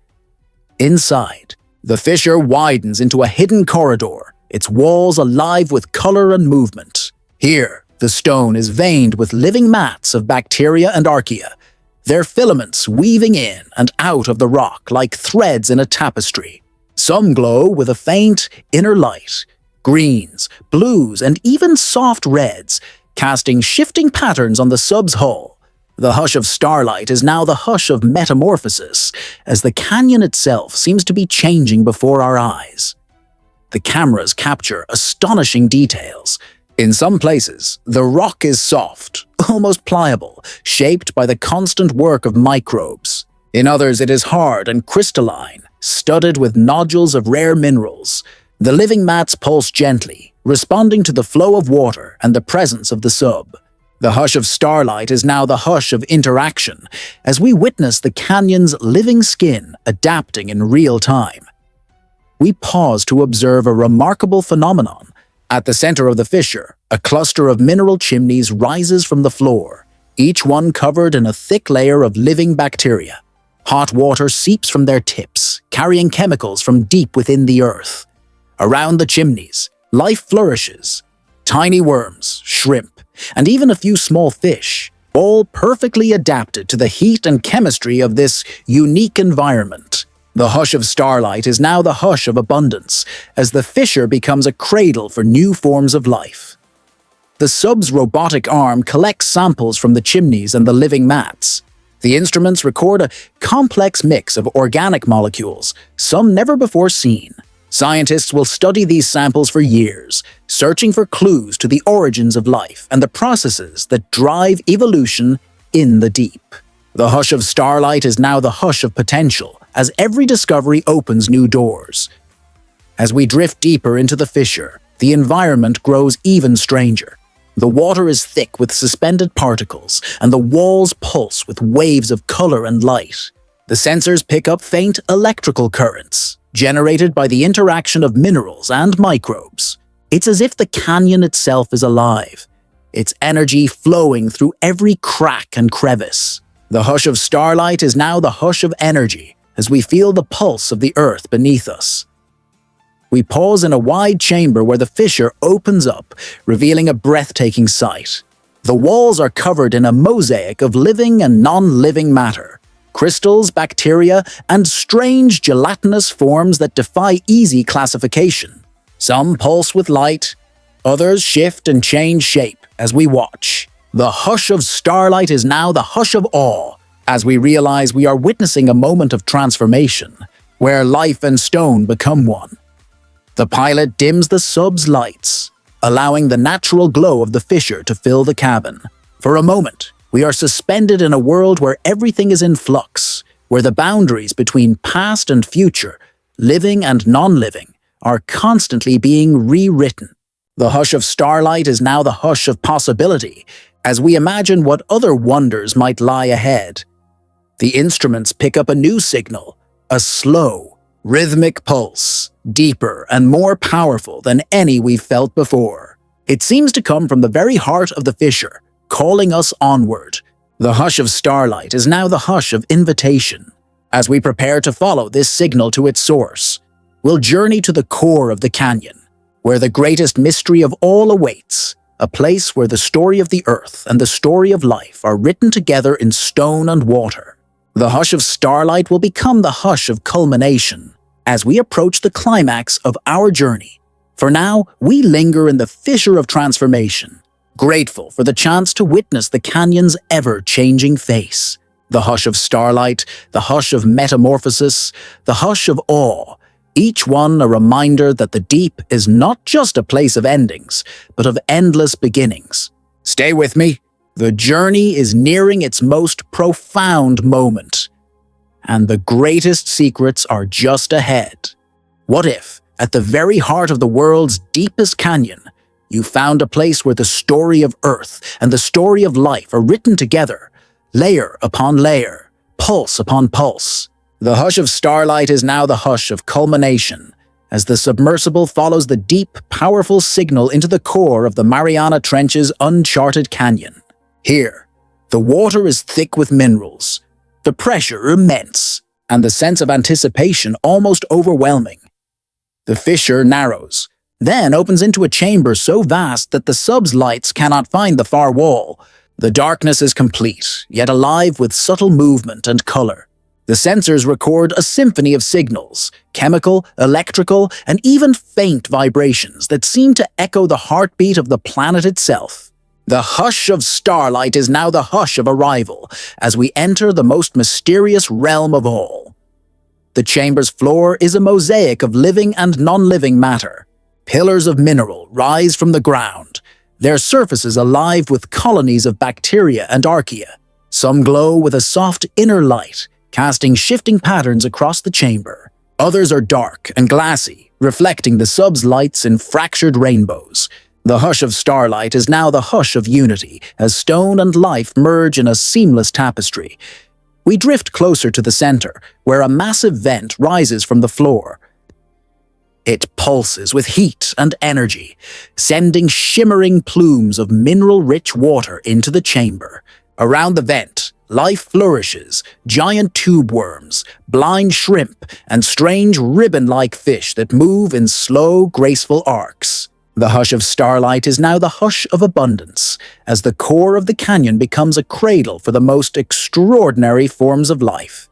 Inside, the fissure widens into a hidden corridor, its walls alive with color and movement. Here, the stone is veined with living mats of bacteria and archaea, their filaments weaving in and out of the rock like threads in a tapestry. Some glow with a faint inner light, greens, blues, and even soft reds, casting shifting patterns on the sub's hull. The hush of starlight is now the hush of metamorphosis, as the canyon itself seems to be changing before our eyes. The cameras capture astonishing details. In some places, the rock is soft, almost pliable, shaped by the constant work of microbes. In others, it is hard and crystalline, studded with nodules of rare minerals. The living mats pulse gently, responding to the flow of water and the presence of the sub. The hush of starlight is now the hush of interaction, as we witness the canyon's living skin adapting in real time. We pause to observe a remarkable phenomenon. At the center of the fissure, a cluster of mineral chimneys rises from the floor, each one covered in a thick layer of living bacteria. Hot water seeps from their tips, carrying chemicals from deep within the earth. Around the chimneys, life flourishes. Tiny worms, shrimp, and even a few small fish, all perfectly adapted to the heat and chemistry of this unique environment. The hush of starlight is now the hush of abundance, as the fissure becomes a cradle for new forms of life. The sub's robotic arm collects samples from the chimneys and the living mats. The instruments record a complex mix of organic molecules, some never before seen. Scientists will study these samples for years, searching for clues to the origins of life and the processes that drive evolution in the deep. The hush of starlight is now the hush of potential, as every discovery opens new doors. As we drift deeper into the fissure, the environment grows even stranger. The water is thick with suspended particles, and the walls pulse with waves of color and light. The sensors pick up faint electrical currents, generated by the interaction of minerals and microbes. It's as if the canyon itself is alive, its energy flowing through every crack and crevice. The hush of starlight is now the hush of energy, as we feel the pulse of the earth beneath us. We pause in a wide chamber where the fissure opens up, revealing a breathtaking sight. The walls are covered in a mosaic of living and non-living matter, crystals, bacteria, and strange gelatinous forms that defy easy classification. Some pulse with light, others shift and change shape as we watch. The hush of starlight is now the hush of awe, as we realize we are witnessing a moment of transformation, where life and stone become one. The pilot dims the sub's lights, allowing the natural glow of the fissure to fill the cabin. For a moment, we are suspended in a world where everything is in flux, where the boundaries between past and future, living and non-living, are constantly being rewritten. The hush of starlight is now the hush of possibility, as we imagine what other wonders might lie ahead. The instruments pick up a new signal, a slow, rhythmic pulse, deeper and more powerful than any we've felt before. It seems to come from the very heart of the fissure, calling us onward. The hush of starlight is now the hush of invitation. As we prepare to follow this signal to its source, we'll journey to the core of the canyon, where the greatest mystery of all awaits, a place where the story of the earth and the story of life are written together in stone and water. The hush of starlight will become the hush of culmination as we approach the climax of our journey. For now, we linger in the fissure of transformation, grateful for the chance to witness the canyon's ever-changing face. The hush of starlight, the hush of metamorphosis, the hush of awe, each one a reminder that the deep is not just a place of endings, but of endless beginnings. Stay with me. The journey is nearing its most profound moment, and the greatest secrets are just ahead. What if, at the very heart of the world's deepest canyon, you found a place where the story of Earth and the story of life are written together, layer upon layer, pulse upon pulse? The hush of starlight is now the hush of culmination, as the submersible follows the deep, powerful signal into the core of the Mariana Trench's Uncharted Canyon. Here, the water is thick with minerals, the pressure immense, and the sense of anticipation almost overwhelming. The fissure narrows, then opens into a chamber so vast that the sub's lights cannot find the far wall. The darkness is complete, yet alive with subtle movement and color. The sensors record a symphony of signals, chemical, electrical, and even faint vibrations that seem to echo the heartbeat of the planet itself. The hush of starlight is now the hush of arrival, as we enter the most mysterious realm of all. The chamber's floor is a mosaic of living and non-living matter. Pillars of mineral rise from the ground, their surfaces alive with colonies of bacteria and archaea. Some glow with a soft inner light, casting shifting patterns across the chamber. Others are dark and glassy, reflecting the sub's lights in fractured rainbows. The hush of starlight is now the hush of unity, as stone and life merge in a seamless tapestry. We drift closer to the center, where a massive vent rises from the floor. It pulses with heat and energy, sending shimmering plumes of mineral-rich water into the chamber. Around the vent, life flourishes, giant tube worms, blind shrimp, and strange ribbon-like fish that move in slow, graceful arcs. The hush of starlight is now the hush of abundance, as the core of the canyon becomes a cradle for the most extraordinary forms of life.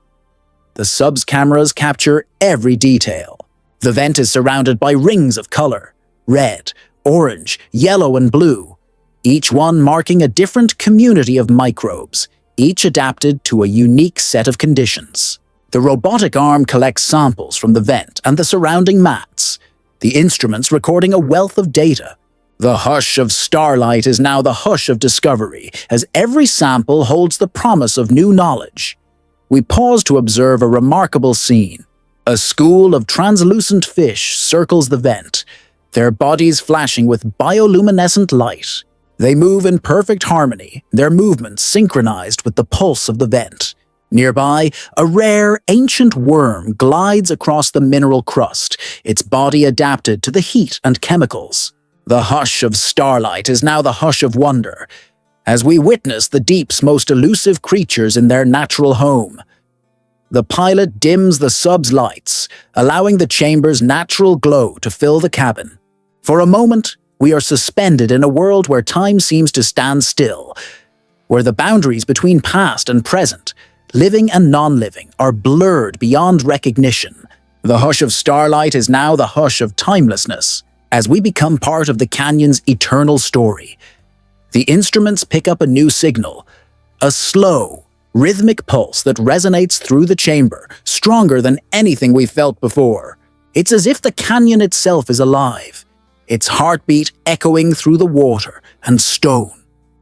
The sub's cameras capture every detail. The vent is surrounded by rings of color, red, orange, yellow, and blue, each one marking a different community of microbes, each adapted to a unique set of conditions. The robotic arm collects samples from the vent and the surrounding mats, the instruments recording a wealth of data. The hush of starlight is now the hush of discovery, as every sample holds the promise of new knowledge. We pause to observe a remarkable scene. A school of translucent fish circles the vent, their bodies flashing with bioluminescent light. They move in perfect harmony, their movements synchronized with the pulse of the vent. Nearby, a rare, ancient worm glides across the mineral crust, its body adapted to the heat and chemicals. The hush of starlight is now the hush of wonder, as we witness the deep's most elusive creatures in their natural home. The pilot dims the sub's lights, allowing the chamber's natural glow to fill the cabin. For a moment, we are suspended in a world where time seems to stand still, where the boundaries between past and present, living and non-living, are blurred beyond recognition. The hush of starlight is now the hush of timelessness, as we become part of the canyon's eternal story. The instruments pick up a new signal, a slow, rhythmic pulse that resonates through the chamber, stronger than anything we've felt before. It's as if the canyon itself is alive, its heartbeat echoing through the water and stone.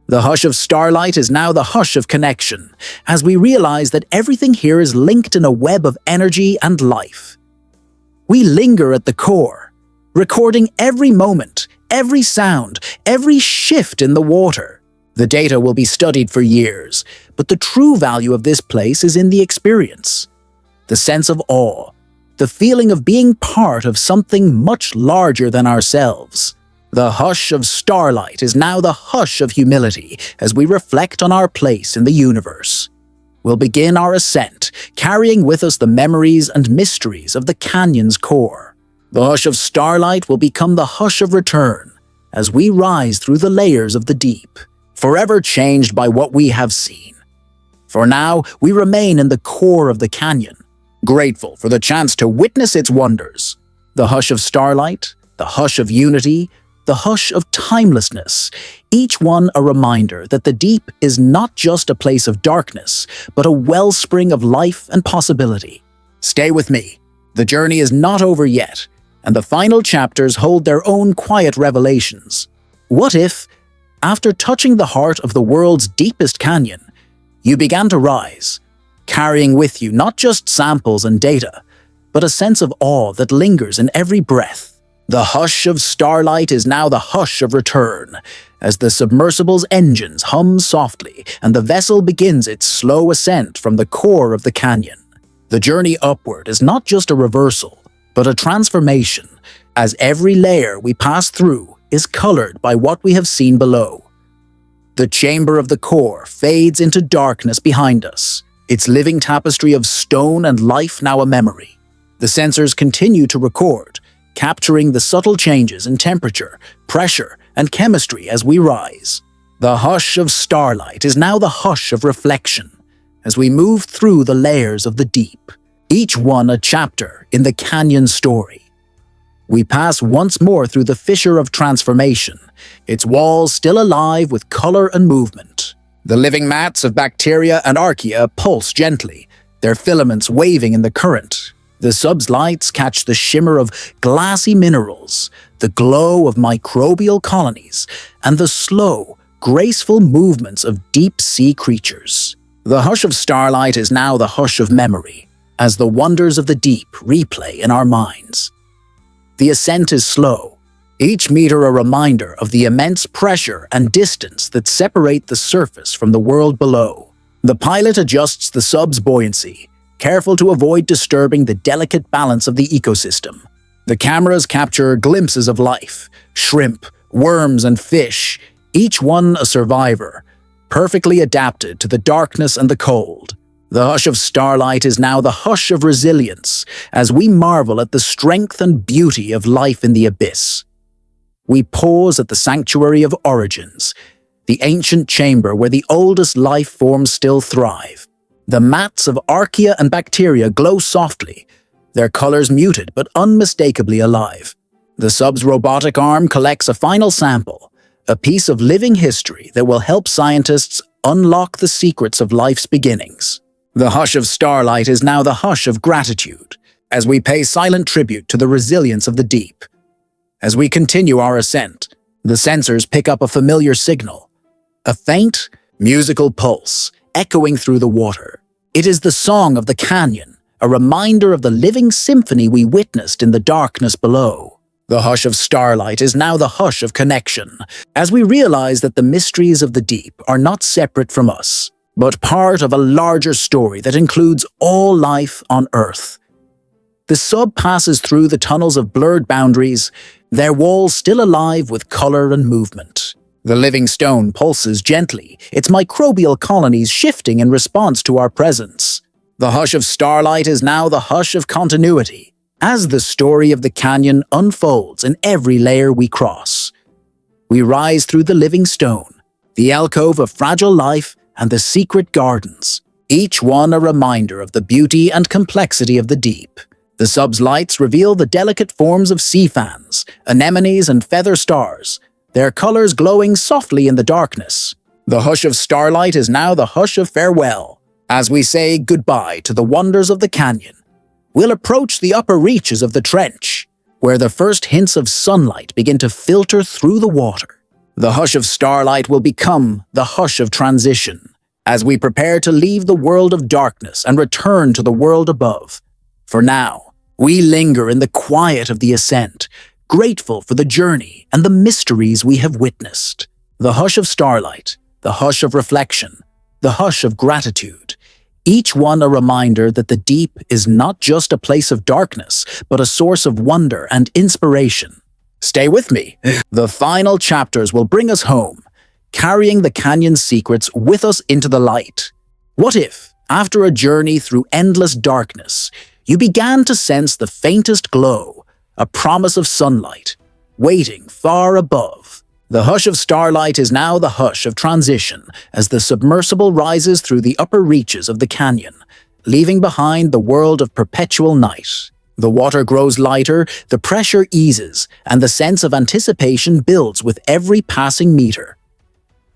The hush of starlight is now the hush of connection, as we realize that everything here is linked in a web of energy and life. We linger at the core, recording every moment, every sound, every shift in the water. The data will be studied for years, but the true value of this place is in the experience. The sense of awe, the feeling of being part of something much larger than ourselves. The hush of starlight is now the hush of humility as we reflect on our place in the universe. We'll begin our ascent, carrying with us the memories and mysteries of the canyon's core. The hush of starlight will become the hush of return, as we rise through the layers of the deep, forever changed by what we have seen. For now, we remain in the core of the canyon, grateful for the chance to witness its wonders. The hush of starlight, the hush of unity, the hush of timelessness, each one a reminder that the deep is not just a place of darkness, but a wellspring of life and possibility. Stay with me. The journey is not over yet, and the final chapters hold their own quiet revelations. What if, after touching the heart of the world's deepest canyon, you began to rise, carrying with you not just samples and data, but a sense of awe that lingers in every breath? The hush of starlight is now the hush of return, as the submersible's engines hum softly and the vessel begins its slow ascent from the core of the canyon. The journey upward is not just a reversal, but a transformation, as every layer we pass through is colored by what we have seen below. The chamber of the core fades into darkness behind us, its living tapestry of stone and life now a memory. The sensors continue to record, capturing the subtle changes in temperature, pressure, and chemistry as we rise. The hush of starlight is now the hush of reflection, as we move through the layers of the deep, each one a chapter in the canyon story. We pass once more through the fissure of transformation, its walls still alive with color and movement. The living mats of bacteria and archaea pulse gently, their filaments waving in the current. The sub's lights catch the shimmer of glassy minerals, the glow of microbial colonies, and the slow, graceful movements of deep-sea creatures. The hush of starlight is now the hush of memory, as the wonders of the deep replay in our minds. The ascent is slow, each meter a reminder of the immense pressure and distance that separate the surface from the world below. The pilot adjusts the sub's buoyancy, careful to avoid disturbing the delicate balance of the ecosystem. The cameras capture glimpses of life, shrimp, worms, and fish, each one a survivor, perfectly adapted to the darkness and the cold. The hush of starlight is now the hush of resilience, as we marvel at the strength and beauty of life in the abyss. We pause at the sanctuary of origins, the ancient chamber where the oldest life forms still thrive. The mats of archaea and bacteria glow softly, their colors muted but unmistakably alive. The sub's robotic arm collects a final sample, a piece of living history that will help scientists unlock the secrets of life's beginnings. The hush of starlight is now the hush of gratitude, as we pay silent tribute to the resilience of the deep. As we continue our ascent, the sensors pick up a familiar signal, a faint, musical pulse echoing through the water. It is the song of the canyon, a reminder of the living symphony we witnessed in the darkness below. The hush of starlight is now the hush of connection, as we realize that the mysteries of the deep are not separate from us, but part of a larger story that includes all life on Earth. The sub passes through the tunnels of blurred boundaries, their walls still alive with color and movement. The living stone pulses gently, its microbial colonies shifting in response to our presence. The hush of starlight is now the hush of continuity, as the story of the canyon unfolds in every layer we cross. We rise through the living stone, the alcove of fragile life, and the secret gardens, each one a reminder of the beauty and complexity of the deep. The sub's lights reveal the delicate forms of sea fans, anemones, and feather stars, their colors glowing softly in the darkness. The hush of starlight is now the hush of farewell. As we say goodbye to the wonders of the canyon, we'll approach the upper reaches of the trench, where the first hints of sunlight begin to filter through the water. The hush of starlight will become the hush of transition, as we prepare to leave the world of darkness and return to the world above. For now, we linger in the quiet of the ascent, grateful for the journey and the mysteries we have witnessed. The hush of starlight, the hush of reflection, the hush of gratitude, each one a reminder that the deep is not just a place of darkness, but a source of wonder and inspiration. Stay with me. The final chapters will bring us home, carrying the canyon's secrets with us into the light. What if, after a journey through endless darkness, you began to sense the faintest glow, a promise of sunlight? waiting far above. The hush of starlight is now the hush of transition as the submersible rises through the upper reaches of the canyon, leaving behind the world of perpetual night. The water grows lighter, the pressure eases, and the sense of anticipation builds with every passing meter.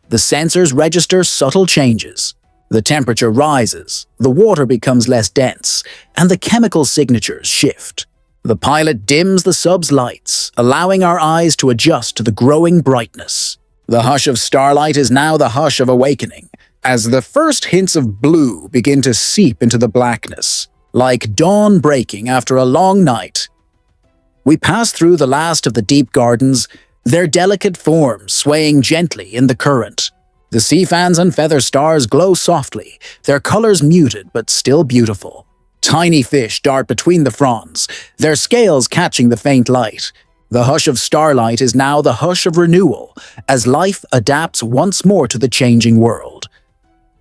The sensors register subtle changes. The temperature rises, the water becomes less dense, and the chemical signatures shift. The pilot dims the sub's lights, allowing our eyes to adjust to the growing brightness. The hush of starlight is now the hush of awakening, as the first hints of blue begin to seep into the blackness, like dawn breaking after a long night. We pass through the last of the deep gardens, their delicate forms swaying gently in the current. The sea fans and feather stars glow softly, their colors muted but still beautiful. Tiny fish dart between the fronds, their scales catching the faint light. The hush of starlight is now the hush of renewal, as life adapts once more to the changing world.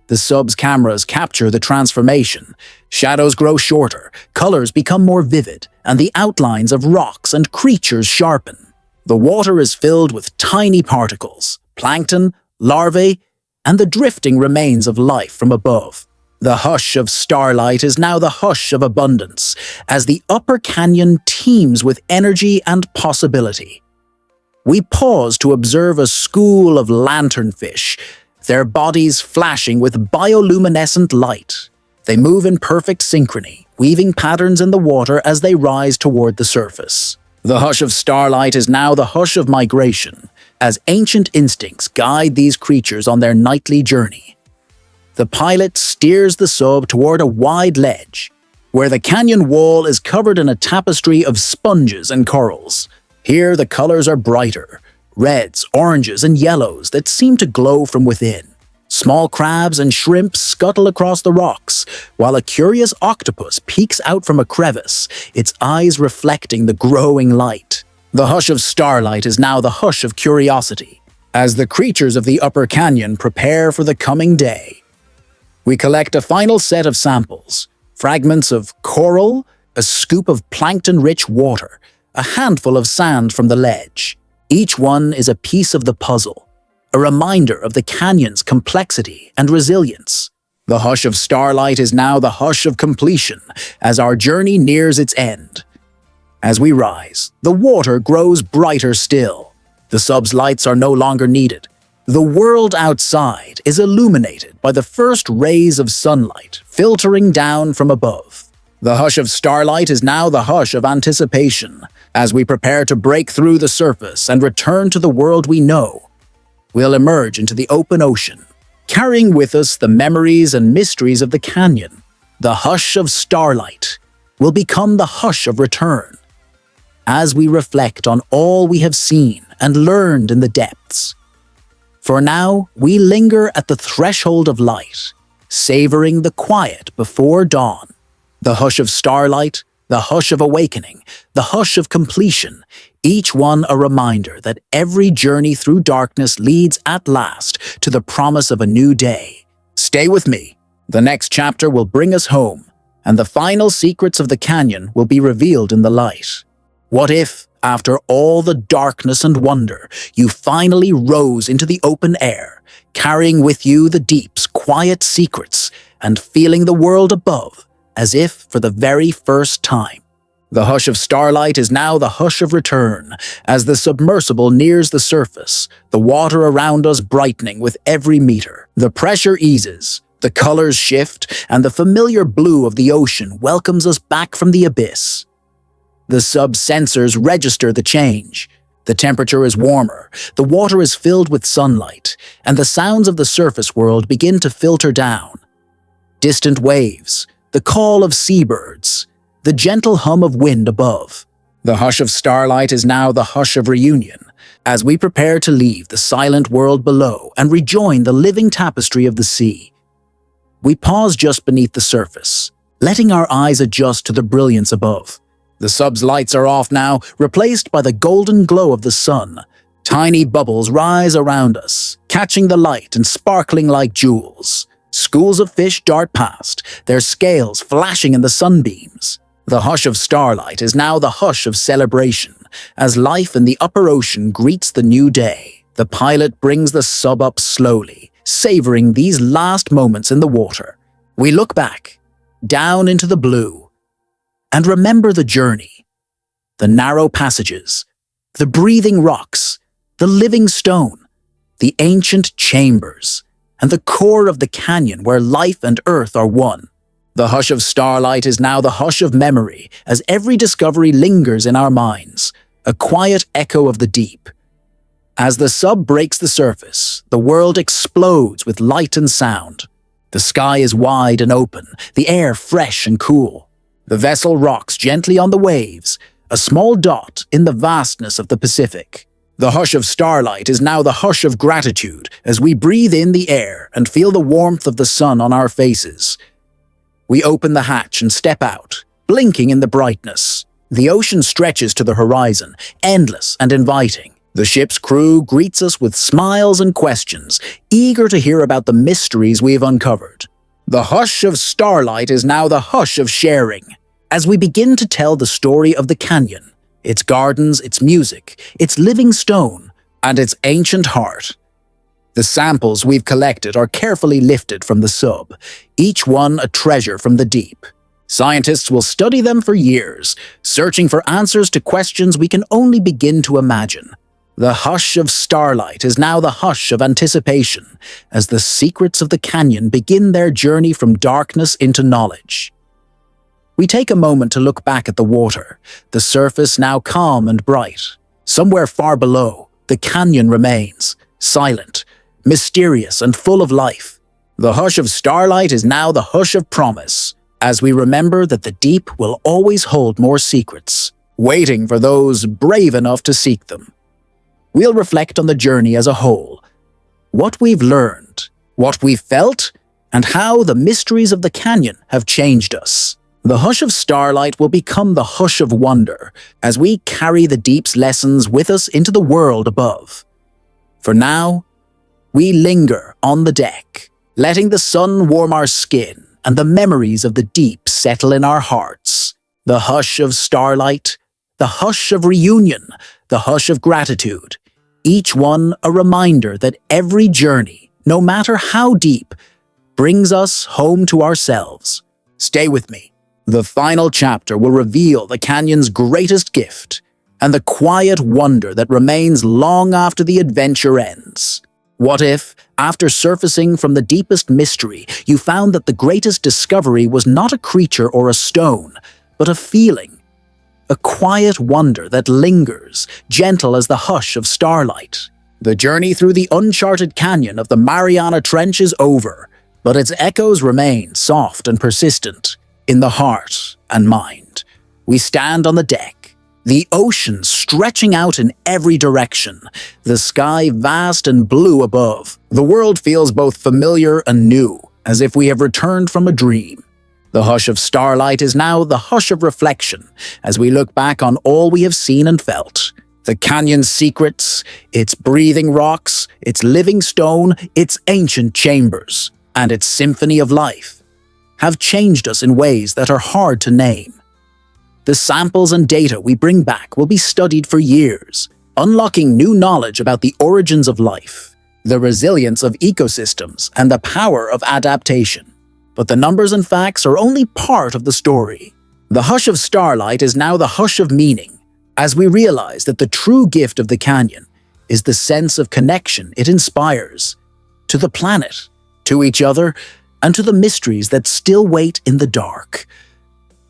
The sub's cameras capture the transformation. Shadows grow shorter, colors become more vivid, and the outlines of rocks and creatures sharpen. The water is filled with tiny particles, plankton, larvae, and the drifting remains of life from above. The hush of starlight is now the hush of abundance, as the upper canyon teems with energy and possibility. We pause to observe a school of lanternfish, their bodies flashing with bioluminescent light. They move in perfect synchrony, weaving patterns in the water as they rise toward the surface. The hush of starlight is now the hush of migration, as ancient instincts guide these creatures on their nightly journey. The pilot steers the sub toward a wide ledge, where the canyon wall is covered in a tapestry of sponges and corals. Here the colors are brighter, reds, oranges, and yellows that seem to glow from within. Small crabs and shrimp scuttle across the rocks, while a curious octopus peeks out from a crevice, its eyes reflecting the growing light. The hush of starlight is now the hush of curiosity, as the creatures of the upper canyon prepare for the coming day. We collect a final set of samples, fragments of coral, a scoop of plankton-rich water, a handful of sand from the ledge. Each one is a piece of the puzzle, a reminder of the canyon's complexity and resilience. The hush of starlight is now the hush of completion as our journey nears its end. As we rise, the water grows brighter still. The sub's lights are no longer needed. The world outside is illuminated by the first rays of sunlight filtering down from above. The hush of starlight is now the hush of anticipation as we prepare to break through the surface and return to the world we know. We'll emerge into the open ocean, carrying with us the memories and mysteries of the canyon. The hush of starlight will become the hush of return, as we reflect on all we have seen and learned in the depths. For now, we linger at the threshold of light, savoring the quiet before dawn. The hush of starlight, the hush of awakening, the hush of completion, each one a reminder that every journey through darkness leads at last to the promise of a new day. Stay with me. The next chapter will bring us home, and the final secrets of the canyon will be revealed in the light. What if, after all the darkness and wonder, you finally rose into the open air, carrying with you the deep's quiet secrets and feeling the world above as if for the very first time? The hush of starlight is now the hush of return, as the submersible nears the surface, the water around us brightening with every meter. The pressure eases, the colors shift, and the familiar blue of the ocean welcomes us back from the abyss. The sub's sensors register the change. The temperature is warmer, the water is filled with sunlight, and the sounds of the surface world begin to filter down. Distant waves, the call of seabirds, the gentle hum of wind above. The hush of starlight is now the hush of reunion, as we prepare to leave the silent world below and rejoin the living tapestry of the sea. We pause just beneath the surface, letting our eyes adjust to the brilliance above. The sub's lights are off now, replaced by the golden glow of the sun. Tiny bubbles rise around us, catching the light and sparkling like jewels. Schools of fish dart past, their scales flashing in the sunbeams. The hush of starlight is now the hush of celebration, as life in the upper ocean greets the new day. The pilot brings the sub up slowly, savoring these last moments in the water. We look back, down into the blue, and remember the journey. The narrow passages, the breathing rocks, the living stone, the ancient chambers, and the core of the canyon where life and earth are one. The hush of starlight is now the hush of memory, as every discovery lingers in our minds, a quiet echo of the deep. As the sub breaks the surface, the world explodes with light and sound. The sky is wide and open, the air fresh and cool. The vessel rocks gently on the waves, a small dot in the vastness of the Pacific. The hush of starlight is now the hush of gratitude as we breathe in the air and feel the warmth of the sun on our faces. We open the hatch and step out, blinking in the brightness. The ocean stretches to the horizon, endless and inviting. The ship's crew greets us with smiles and questions, eager to hear about the mysteries we have uncovered. The hush of starlight is now the hush of sharing, as we begin to tell the story of the canyon, its gardens, its music, its living stone, and its ancient heart. The samples we've collected are carefully lifted from the sub, each one a treasure from the deep. Scientists will study them for years, searching for answers to questions we can only begin to imagine. The hush of starlight is now the hush of anticipation, as the secrets of the canyon begin their journey from darkness into knowledge. We take a moment to look back at the water, the surface now calm and bright. Somewhere far below, the canyon remains, silent, mysterious and full of life. The hush of starlight is now the hush of promise, as we remember that the deep will always hold more secrets, waiting for those brave enough to seek them. We'll reflect on the journey as a whole, what we've learned, what we've felt, and how the mysteries of the canyon have changed us. The hush of starlight will become the hush of wonder as we carry the deep's lessons with us into the world above. For now, we linger on the deck, letting the sun warm our skin and the memories of the deep settle in our hearts. The hush of starlight, the hush of reunion, the hush of gratitude, each one a reminder that every journey, no matter how deep, brings us home to ourselves. Stay with me. The final chapter will reveal the canyon's greatest gift and the quiet wonder that remains long after the adventure ends. What if, after surfacing from the deepest mystery, you found that the greatest discovery was not a creature or a stone, but a feeling, a quiet wonder that lingers, gentle as the hush of starlight? The journey through the Uncharted Canyon of the Mariana Trench is over, but its echoes remain soft and persistent. In the heart and mind, we stand on the deck, the ocean stretching out in every direction, the sky vast and blue above. The world feels both familiar and new, as if we have returned from a dream. The hush of starlight is now the hush of reflection, as we look back on all we have seen and felt. The canyon's secrets, its breathing rocks, its living stone, its ancient chambers, and its symphony of life have changed us in ways that are hard to name. The samples and data we bring back will be studied for years, unlocking new knowledge about the origins of life, the resilience of ecosystems, and the power of adaptation. But the numbers and facts are only part of the story. The hush of starlight is now the hush of meaning, as we realize that the true gift of the canyon is the sense of connection it inspires to the planet, to each other, and to the mysteries that still wait in the dark.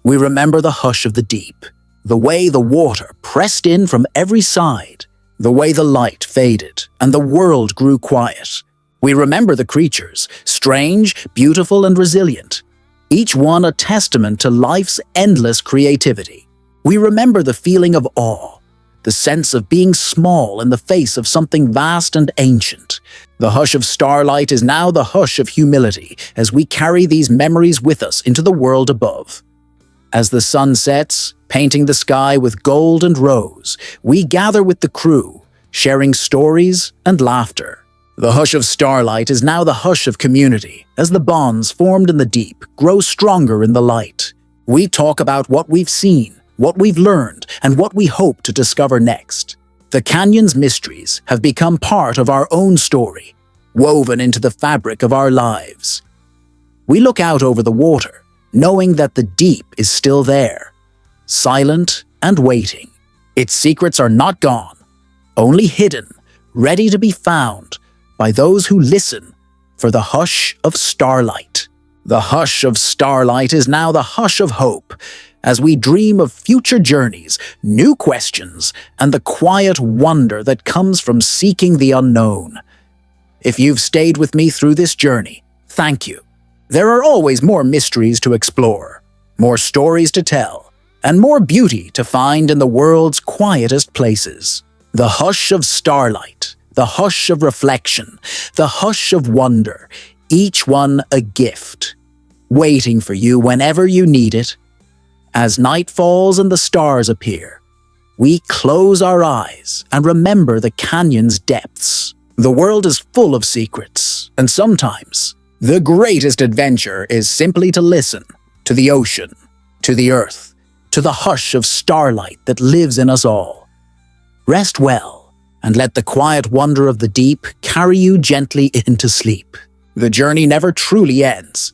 We remember the hush of the deep, the way the water pressed in from every side, the way the light faded and the world grew quiet. We remember the creatures, strange, beautiful, and resilient, each one a testament to life's endless creativity. We remember the feeling of awe, the sense of being small in the face of something vast and ancient. The hush of starlight is now the hush of humility as we carry these memories with us into the world above. As the sun sets, painting the sky with gold and rose, we gather with the crew, sharing stories and laughter. The hush of starlight is now the hush of community as the bonds formed in the deep grow stronger in the light. We talk about what we've seen, what we've learned, and what we hope to discover next. The canyon's mysteries have become part of our own story, woven into the fabric of our lives. We look out over the water, knowing that the deep is still there, silent and waiting. Its secrets are not gone, only hidden, ready to be found by those who listen for the hush of starlight. The hush of starlight is now the hush of hope, as we dream of future journeys, new questions, and the quiet wonder that comes from seeking the unknown. If you've stayed with me through this journey, thank you. There are always more mysteries to explore, more stories to tell, and more beauty to find in the world's quietest places. The hush of starlight, the hush of reflection, the hush of wonder, each one a gift, waiting for you whenever you need it. As night falls and the stars appear, we close our eyes and remember the canyon's depths. The world is full of secrets, and sometimes the greatest adventure is simply to listen to the ocean, to the earth, to the hush of starlight that lives in us all. Rest well, and let the quiet wonder of the deep carry you gently into sleep. The journey never truly ends,